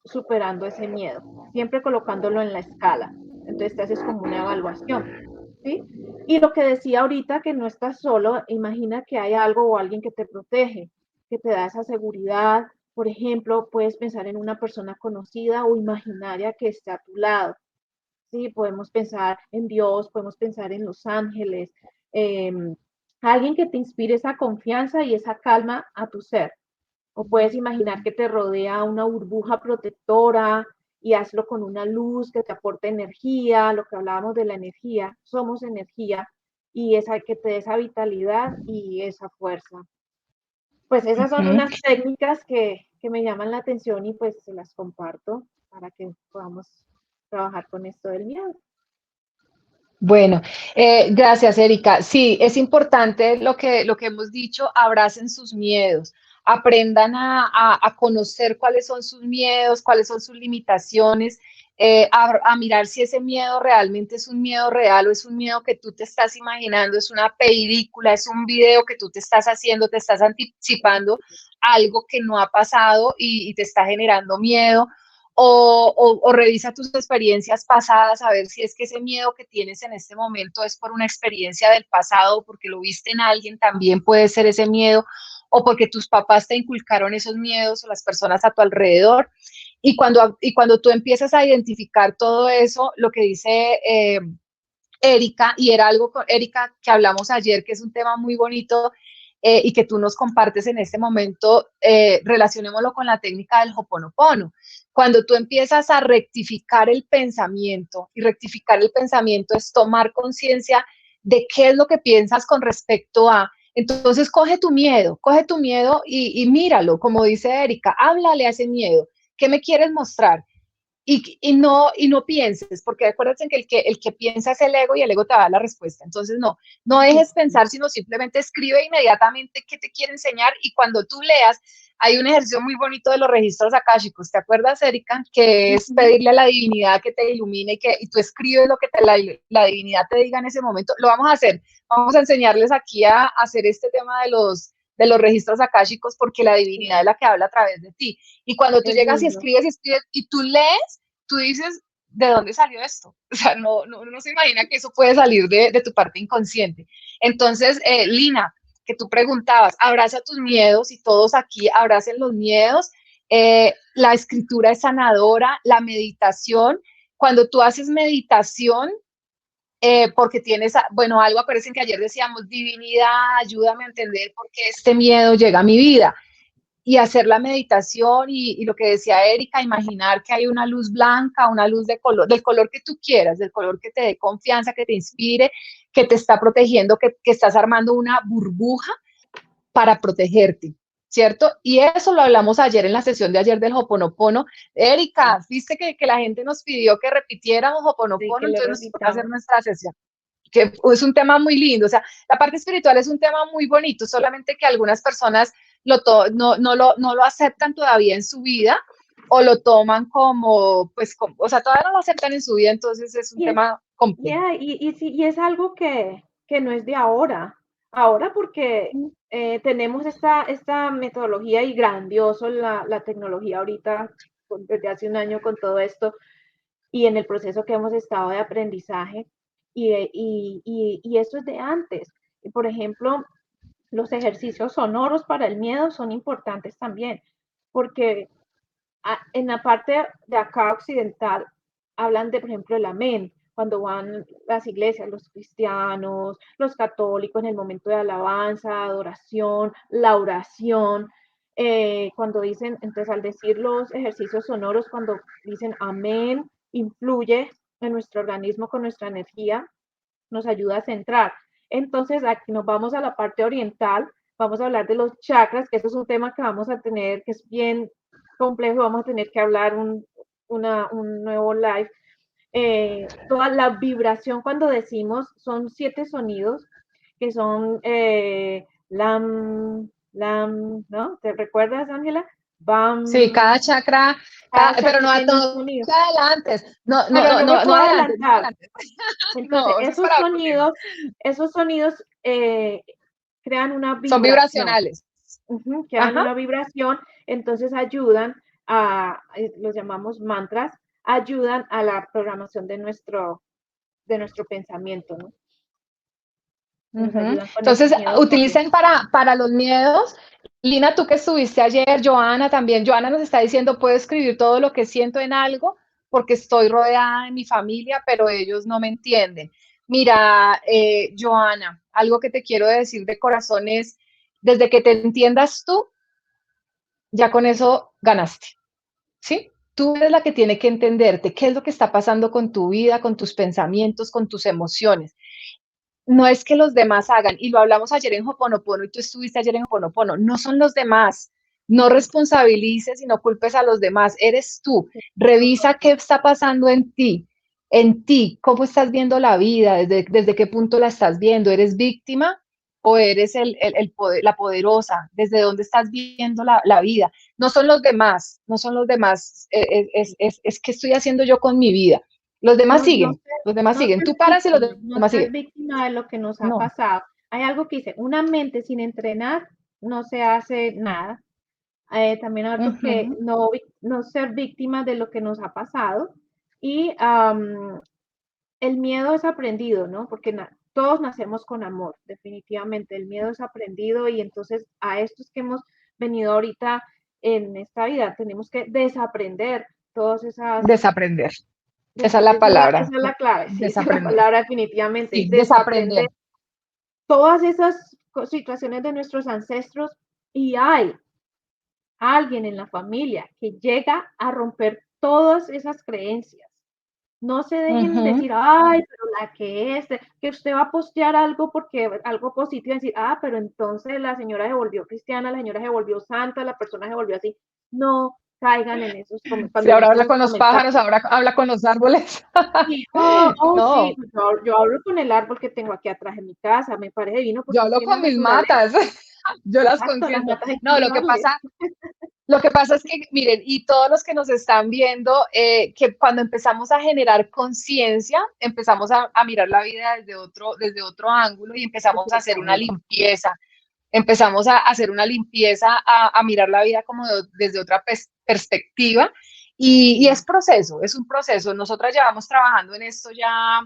superando ese miedo, siempre colocándolo en la escala. Entonces te haces como una evaluación, ¿sí? Y lo que decía ahorita, que no estás solo, imagina que hay algo o alguien que te protege, que te da esa seguridad. Por ejemplo, puedes pensar en una persona conocida o imaginaria que esté a tu lado. Sí, podemos pensar en Dios, podemos pensar en los ángeles, eh, alguien que te inspire esa confianza y esa calma a tu ser. O puedes imaginar que te rodea una burbuja protectora y hazlo con una luz que te aporte energía, lo que hablábamos de la energía, somos energía y esa que te dé esa vitalidad y esa fuerza. Pues esas son Ujú. unas técnicas que me llaman la atención y pues se las comparto para que podamos trabajar con esto del miedo. Bueno, gracias, Erika. Sí, es importante lo que hemos dicho, abracen sus miedos, aprendan a conocer cuáles son sus miedos, cuáles son sus limitaciones, a mirar si ese miedo realmente es un miedo real o es un miedo que tú te estás imaginando, es una película, es un video que tú te estás haciendo, te estás anticipando algo que no ha pasado y te está generando miedo. O revisa tus experiencias pasadas a ver si es que ese miedo que tienes en este momento es por una experiencia del pasado, porque lo viste en alguien, también puede ser ese miedo, o porque tus papás te inculcaron esos miedos o las personas a tu alrededor. Y cuando tú empiezas a identificar todo eso, lo que dice Erika, y era algo con Erika que hablamos ayer, que es un tema muy bonito y que tú nos compartes en este momento, relacionémoslo con la técnica del Ho'oponopono. Cuando tú empiezas a rectificar el pensamiento, y rectificar el pensamiento es tomar conciencia de qué es lo que piensas con respecto a, entonces coge tu miedo y míralo, como dice Erika, háblale a ese miedo. ¿Qué me quieres mostrar? Y no pienses, porque acuérdense que el que piensa es el ego y el ego te da la respuesta. Entonces, no dejes pensar, sino simplemente escribe inmediatamente qué te quiere enseñar y cuando tú leas, hay un ejercicio muy bonito de los registros akáshicos. ¿Te acuerdas, Erika? Que es pedirle a la divinidad que te ilumine y tú escribes lo que la divinidad te diga en ese momento. Lo vamos a hacer. Vamos a enseñarles aquí a hacer este tema de los registros akáshicos porque la divinidad es la que habla a través de ti. Y cuando tú Es llegas lindo. y escribes y tú lees, tú dices, ¿de dónde salió esto? O sea, no se imagina que eso puede salir de tu parte inconsciente. Entonces, Lina, que tú preguntabas, abraza tus miedos y todos aquí abracen los miedos. La escritura es sanadora, la meditación. Cuando tú haces meditación, porque tienes, bueno, algo aparece que ayer decíamos, divinidad, ayúdame a entender por qué este miedo llega a mi vida y hacer la meditación y lo que decía Erika, imaginar que hay una luz blanca, una luz de color, del color que tú quieras, del color que te dé confianza, que te inspire, que te está protegiendo, que estás armando una burbuja para protegerte, ¿cierto? Y eso lo hablamos ayer en la sesión de ayer del Ho'oponopono. Erika, viste que la gente nos pidió que repitiéramos Sí, que Ho'oponopono, lo entonces nos toca hacer repitamos. nuestra sesión que es un tema muy lindo, o sea, la parte espiritual es un tema muy bonito, solamente que algunas personas no lo aceptan todavía en su vida o lo toman como, pues, como, o sea, todavía no lo aceptan en su vida, entonces es un Y es, tema complejo. yeah, sí, y es algo que no es de ahora. Ahora porque tenemos esta metodología y grandioso la tecnología ahorita, desde hace un año con todo esto y en el proceso que hemos estado de aprendizaje. Y eso es de antes. Por ejemplo, los ejercicios sonoros para el miedo son importantes también, porque en la parte de acá occidental hablan de, por ejemplo, el amén, cuando van las iglesias, los cristianos, los católicos en el momento de alabanza, adoración, la oración, cuando dicen, entonces al decir los ejercicios sonoros, cuando dicen amén, influye en nuestro organismo con nuestra energía, nos ayuda a centrar. Entonces, aquí nos vamos a la parte oriental, vamos a hablar de los chakras, que eso es un tema que vamos a tener, que es bien complejo, vamos a tener que hablar un nuevo live. Toda la vibración cuando decimos, son 7 sonidos, que son lam, lam, ¿no? ¿Te recuerdas, Ángela? Sí, Bam, cada chakra, cada pero chakra no a tiene un todos sonido, adelante. No, no, pero no, no me no, no puedo adelante, no adelantar. adelante. Entonces, No, eso es para otro tema. esos sonidos crean una Son vibración. vibracionales. Ujú, crean Ajá. una vibración, entonces ayudan los llamamos mantras, ayudan a la programación de nuestro pensamiento, ¿no? Nos Ujú. ayudan con esos Entonces, miedos porque utilicen para los miedos. Lina, tú que estuviste ayer, Joana también. Joana nos está diciendo, puedo escribir todo lo que siento en algo porque estoy rodeada de mi familia, pero ellos no me entienden. Mira, Joana, algo que te quiero decir de corazón es, desde que te entiendas tú, ya con eso ganaste, ¿sí? Tú eres la que tiene que entenderte qué es lo que está pasando con tu vida, con tus pensamientos, con tus emociones. No es que los demás hagan, y lo hablamos ayer en Hoponopono y tú estuviste ayer en Hoponopono, no son los demás. No responsabilices y no culpes a los demás, eres tú. Revisa qué está pasando en ti, cómo estás viendo la vida, desde qué punto la estás viendo. ¿Eres víctima o eres la poderosa? ¿Desde dónde estás viendo la vida? No son los demás, no son los demás, es qué estoy haciendo yo con mi vida. Los demás no, no siguen, ser, los demás no siguen. ser Tú paras y los víctima, no demás ser siguen. víctima de lo que nos ha No. pasado. Hay algo que dice, una mente sin entrenar no se hace nada. También algo que Ujú, no ser víctima de lo que nos ha pasado. Y el miedo es aprendido, ¿no? Porque todos nacemos con amor, definitivamente. El miedo es aprendido y entonces a estos que hemos venido ahorita en esta vida tenemos que desaprender todas esas, desaprender. Esa es la esa palabra. es la clave, sí, esa es la Desaprender. palabra definitivamente, Sí, desaprender desaprender. todas esas situaciones de nuestros ancestros y hay alguien en la familia que llega a romper todas esas creencias. No se dejen Ujú. decir, ay, pero la que usted va a postear algo porque algo positivo, decir, pero entonces la señora se volvió cristiana, la señora se volvió santa, la persona se volvió así. No caigan en esos Si cuando ahora viste habla esos con los pájaros, comentarios. ahora habla con los árboles. Sí, oh, sí, No, yo hablo con el árbol que tengo aquí atrás en mi casa, me parece divino yo porque es hablo que en la con mis naturaleza, matas. Yo las exacto, las consiento. matas No, espirituales. lo que pasa es que, miren, y todos los que nos están viendo, que cuando empezamos a generar conciencia, empezamos a mirar la vida desde otro ángulo y empezamos a hacer una limpieza. Empezamos a hacer una limpieza, a mirar la vida como desde otra perspectiva. Y es proceso, es un proceso. Nosotras llevamos trabajando en esto ya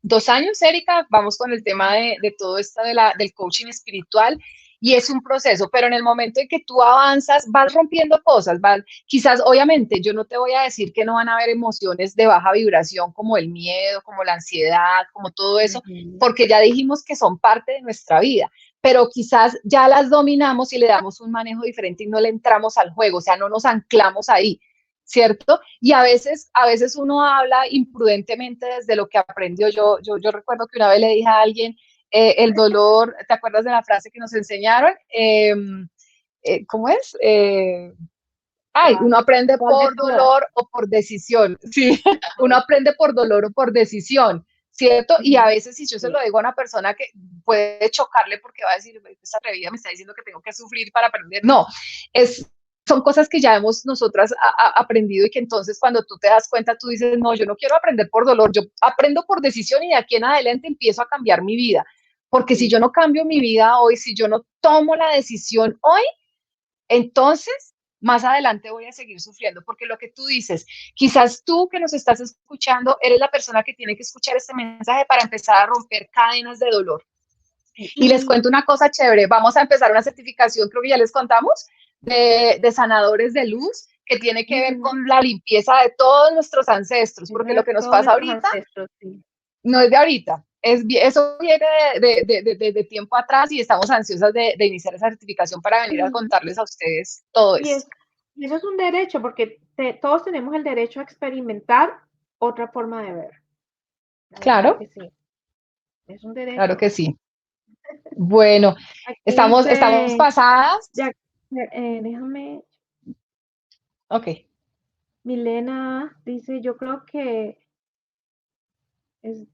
2 años, Erika, vamos con el tema de todo esto del coaching espiritual y es un proceso, pero en el momento en que tú avanzas, vas rompiendo cosas, quizás, obviamente, yo no te voy a decir que no van a haber emociones de baja vibración como el miedo, como la ansiedad, como todo eso, Ujú. porque ya dijimos que son parte de nuestra vida, pero quizás ya las dominamos y le damos un manejo diferente y no le entramos al juego, o sea, no nos anclamos ahí. ¿Cierto? Y a veces uno habla imprudentemente desde lo que aprendió. Yo recuerdo que una vez le dije a alguien, el dolor, ¿te acuerdas de la frase que nos enseñaron? ¿Cómo es? Uno aprende ¿Cuál de por todas? dolor o por decisión, sí, uno aprende por dolor o por decisión, ¿cierto? Y a Ujú. veces si yo se lo digo a una persona que puede chocarle porque va a decir, esta atrevida me está diciendo que tengo que sufrir para aprender, no, es, son cosas que ya hemos nosotras aprendido y que entonces cuando tú te das cuenta, tú dices, no, yo no quiero aprender por dolor, yo aprendo por decisión y de aquí en adelante empiezo a cambiar mi vida. Porque si Sí. yo no cambio mi vida hoy, si yo no tomo la decisión hoy, entonces más adelante voy a seguir sufriendo, porque lo que tú dices, quizás tú que nos estás escuchando, eres la persona que tiene que escuchar este mensaje para empezar a romper cadenas de dolor. Y les Y cuento una cosa chévere, vamos a empezar una certificación, creo que ya les contamos, de sanadores de luz, que tiene que ver ujú, con la limpieza de todos nuestros ancestros, es porque lo de que nos todos pasa nuestros ahorita ancestros, sí. no es de ahorita, eso viene de tiempo atrás y estamos ansiosas de iniciar esa certificación para venir a Ujú. contarles a ustedes todo Y, eso. es, y eso es un derecho, porque todos tenemos el derecho a experimentar otra forma de ver. La verdad Claro, que sí, es un claro derecho. que sí. Bueno, Aquí estamos dice, pasadas. ya, déjame, Ok. Milena dice, yo creo que es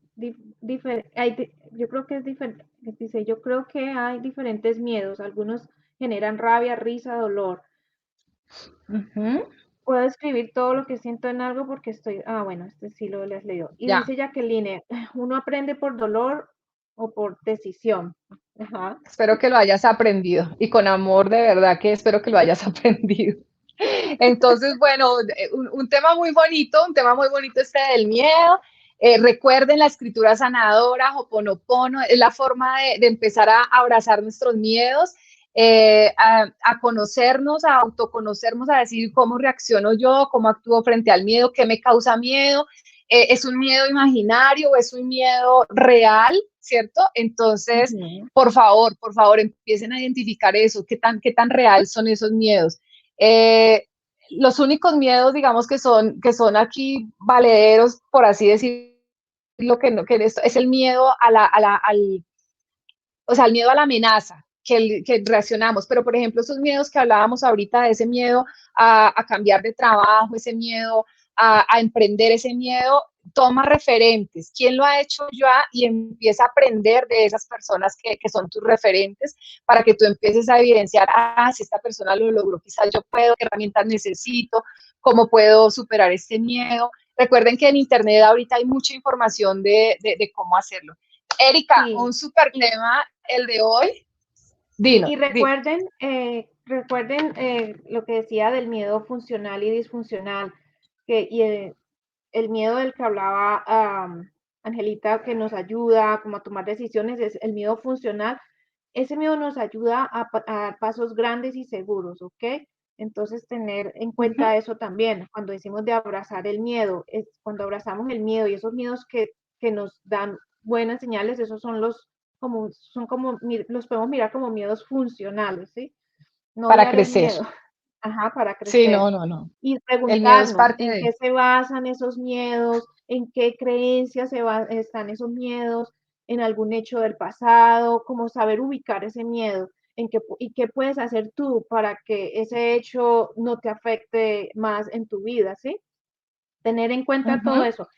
diferente, yo creo que es diferente, dice, yo creo que hay diferentes miedos, algunos generan rabia, risa, dolor. Ujú. Puedo escribir todo lo que siento en algo porque bueno, este sí lo has leído. Y Ya, dice Jacqueline, uno aprende por dolor o por decisión. Ajá. espero que lo hayas aprendido y con amor de verdad que espero que lo hayas aprendido. Entonces, bueno, un tema muy bonito este del miedo. Recuerden la escritura sanadora, Ho'oponopono, es la forma de empezar a abrazar nuestros miedos, a conocernos, a autoconocernos, a decir cómo reacciono yo, cómo actúo frente al miedo, qué me causa miedo, es un miedo imaginario o es un miedo real, ¿cierto? Entonces, Ujú. por favor, empiecen a identificar eso, qué tan real son esos miedos. Eh, los únicos miedos, digamos, que son aquí valederos, por así decirlo, que es el miedo o sea, el miedo a la amenaza, que reaccionamos. Pero, por ejemplo, esos miedos que hablábamos ahorita, de ese miedo a cambiar de trabajo, ese miedo a emprender, ese miedo, toma referentes. ¿Quién lo ha hecho ya? Y empieza a aprender de esas personas que son tus referentes para que tú empieces a evidenciar, si esta persona lo logró, quizás yo puedo, qué herramientas necesito, cómo puedo superar este miedo. Recuerden que en Internet ahorita hay mucha información de cómo hacerlo. Erika, Sí. un super Y, tema el de hoy. y Dino, di. recuerden lo que decía del miedo funcional y disfuncional, el miedo del que hablaba Angelita, que nos ayuda como a tomar decisiones, es el miedo funcional. Ese miedo nos ayuda a dar pasos grandes y seguros, ¿ok? Entonces, tener en Uh cuenta -huh. eso también. Cuando decimos de abrazar el miedo, es cuando abrazamos el miedo y esos miedos que nos dan buenas señales, esos los podemos mirar como miedos funcionales, ¿sí? No Para odiar el crecer. miedo, ajá, para Sí, crecer. no, no, no. Y El miedo es preguntarnos parte en de. qué se basan esos miedos, en qué creencias están esos miedos, en algún hecho del pasado, como saber ubicar ese miedo, y qué puedes hacer tú para que ese hecho no te afecte más en tu vida, ¿sí? Tener en Uh cuenta todo -huh. eso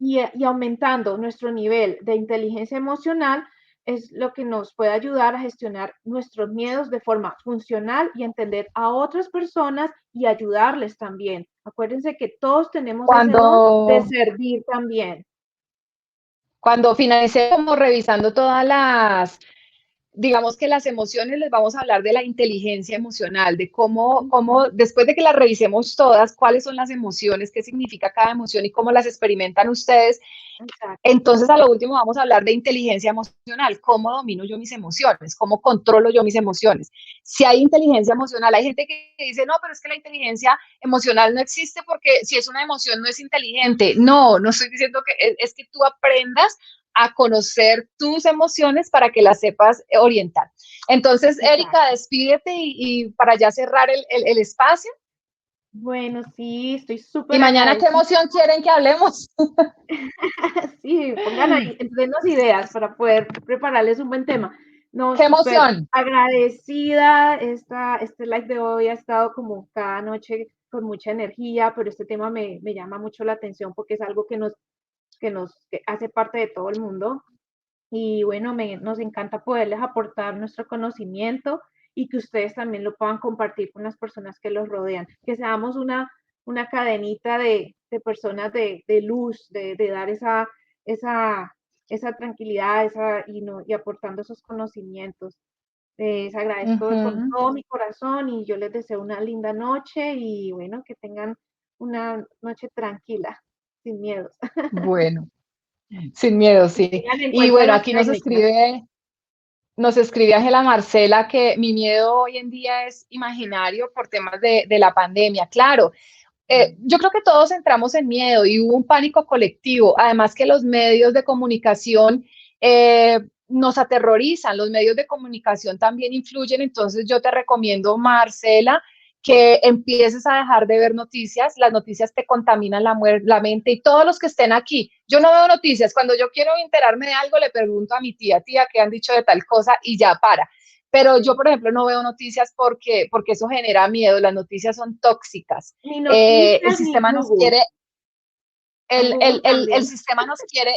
y aumentando nuestro nivel de inteligencia emocional es lo que nos puede ayudar a gestionar nuestros miedos de forma funcional y entender a otras personas y ayudarles también. Acuérdense que todos tenemos ese don de Cuando, servir también. cuando finalicemos revisando todas digamos que las emociones, les vamos a hablar de la inteligencia emocional, de cómo, después de que las revisemos todas, cuáles son las emociones, qué significa cada emoción y cómo las experimentan ustedes. Exacto. Entonces, a lo último vamos a hablar de inteligencia emocional, cómo domino yo mis emociones, cómo controlo yo mis emociones. Si hay inteligencia emocional, hay gente que dice, no, pero es que la inteligencia emocional no existe porque si es una emoción no es inteligente. No, no estoy diciendo que es que tú aprendas a conocer tus emociones para que las sepas orientar. Entonces, Erika, Exacto. despídete y para ya cerrar el espacio. Bueno, sí, estoy Y súper mañana, ¿qué agradecida. emoción quieren que hablemos? Sí, pongan ahí, denos ideas para poder prepararles un buen tema. No, ¿Qué súper emoción? agradecida. Este live de hoy ha estado como cada noche con mucha energía, pero este tema me llama mucho la atención porque es algo que hace parte de todo el mundo. Y bueno, nos encanta poderles aportar nuestro conocimiento y que ustedes también lo puedan compartir con las personas que los rodean, que seamos una cadenita de personas de luz, de dar esa, esa tranquilidad y aportando esos conocimientos. Les Uh agradezco con -huh. todo mi corazón y yo les deseo una linda noche y bueno, que tengan una noche tranquila, sin miedos. Bueno. Sin miedo, Y sí. tengan en Y cuenta bueno, las aquí técnicas. nos escribe Ángela Marcela que mi miedo hoy en día es imaginario por temas de la pandemia. Claro, yo creo que todos entramos en miedo y hubo un pánico colectivo. Además que los medios de comunicación nos aterrorizan, los medios de comunicación también influyen. Entonces yo te recomiendo, Marcela, que empieces a dejar de ver noticias. Las noticias te contaminan la mente y todos los que estén aquí. Yo no veo noticias. Cuando yo quiero enterarme de algo, le pregunto a mi tía, ¿qué han dicho de tal cosa? Y ya para. Pero yo, Sí. por ejemplo, no veo noticias porque eso genera miedo. Las noticias son tóxicas. Ni El noticias ni sistema nos Google. quiere, Con Google el también. sistema nos quiere,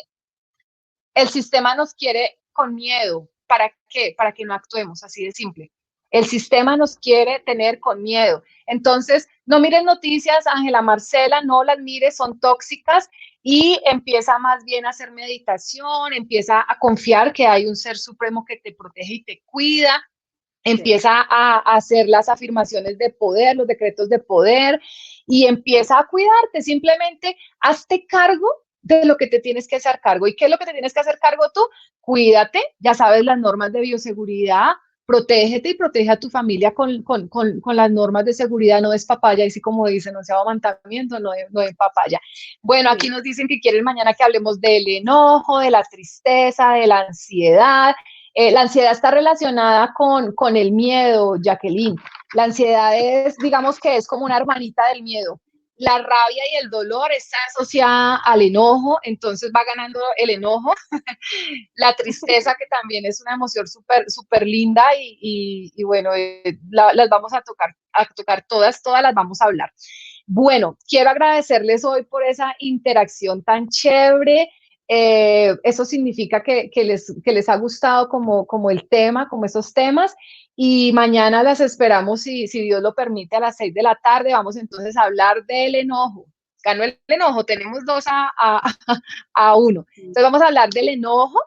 el sistema nos quiere con miedo. ¿Para qué? Para que no actuemos, así de simple. El sistema nos quiere tener con miedo. Entonces, no mires noticias, Ángela Marcela, no las mires, son tóxicas, y empieza más bien a hacer meditación, empieza a confiar que hay un ser supremo que te protege y te cuida, empieza a hacer las afirmaciones de poder, los decretos de poder, y empieza a cuidarte. Simplemente hazte cargo de lo que te tienes que hacer cargo. ¿Y qué es lo que te tienes que hacer cargo tú? Cuídate, ya sabes las normas de bioseguridad, protégete y protege a tu familia con las normas de seguridad. No es papaya, y sí, como dicen, no sea amamantamiento, no es papaya. Bueno, aquí nos dicen que quieren mañana que hablemos del enojo, de la tristeza, de la ansiedad. La ansiedad está relacionada con el miedo, Jacqueline. La ansiedad es, digamos que es como una hermanita del miedo. La rabia y el dolor está asociada al enojo, entonces va ganando el enojo. La tristeza, que también es una emoción súper linda, y bueno, las vamos a tocar todas las vamos a hablar. Bueno, quiero agradecerles hoy por esa interacción tan chévere. Eso significa que les ha gustado como el tema, como esos temas, y mañana las esperamos, si Dios lo permite, a las 6 de la tarde. Vamos entonces a hablar del enojo. Ganó el enojo, tenemos 2-1. Entonces vamos a hablar del enojo.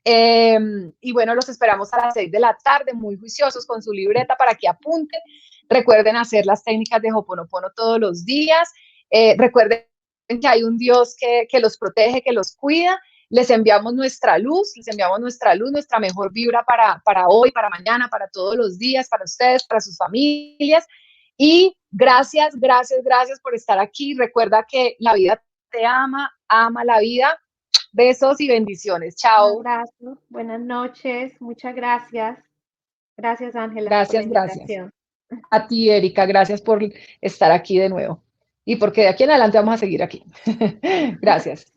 Y bueno, los esperamos a las 6 de la tarde, muy juiciosos con su libreta para que apunten. Recuerden hacer las técnicas de Ho'oponopono todos los días. Recuerden que hay un Dios que los protege, que los cuida. Les enviamos nuestra luz, nuestra mejor vibra para hoy, para mañana, para todos los días, para ustedes, para sus familias. Y gracias por estar aquí. Recuerda que la vida te ama, ama la vida. Besos y bendiciones. Chao. Un abrazo, buenas noches, muchas gracias. Gracias, Ángela, por la Gracias. invitación. A ti, Erika, gracias por estar aquí de nuevo. Y porque de aquí en adelante vamos a seguir aquí. Gracias.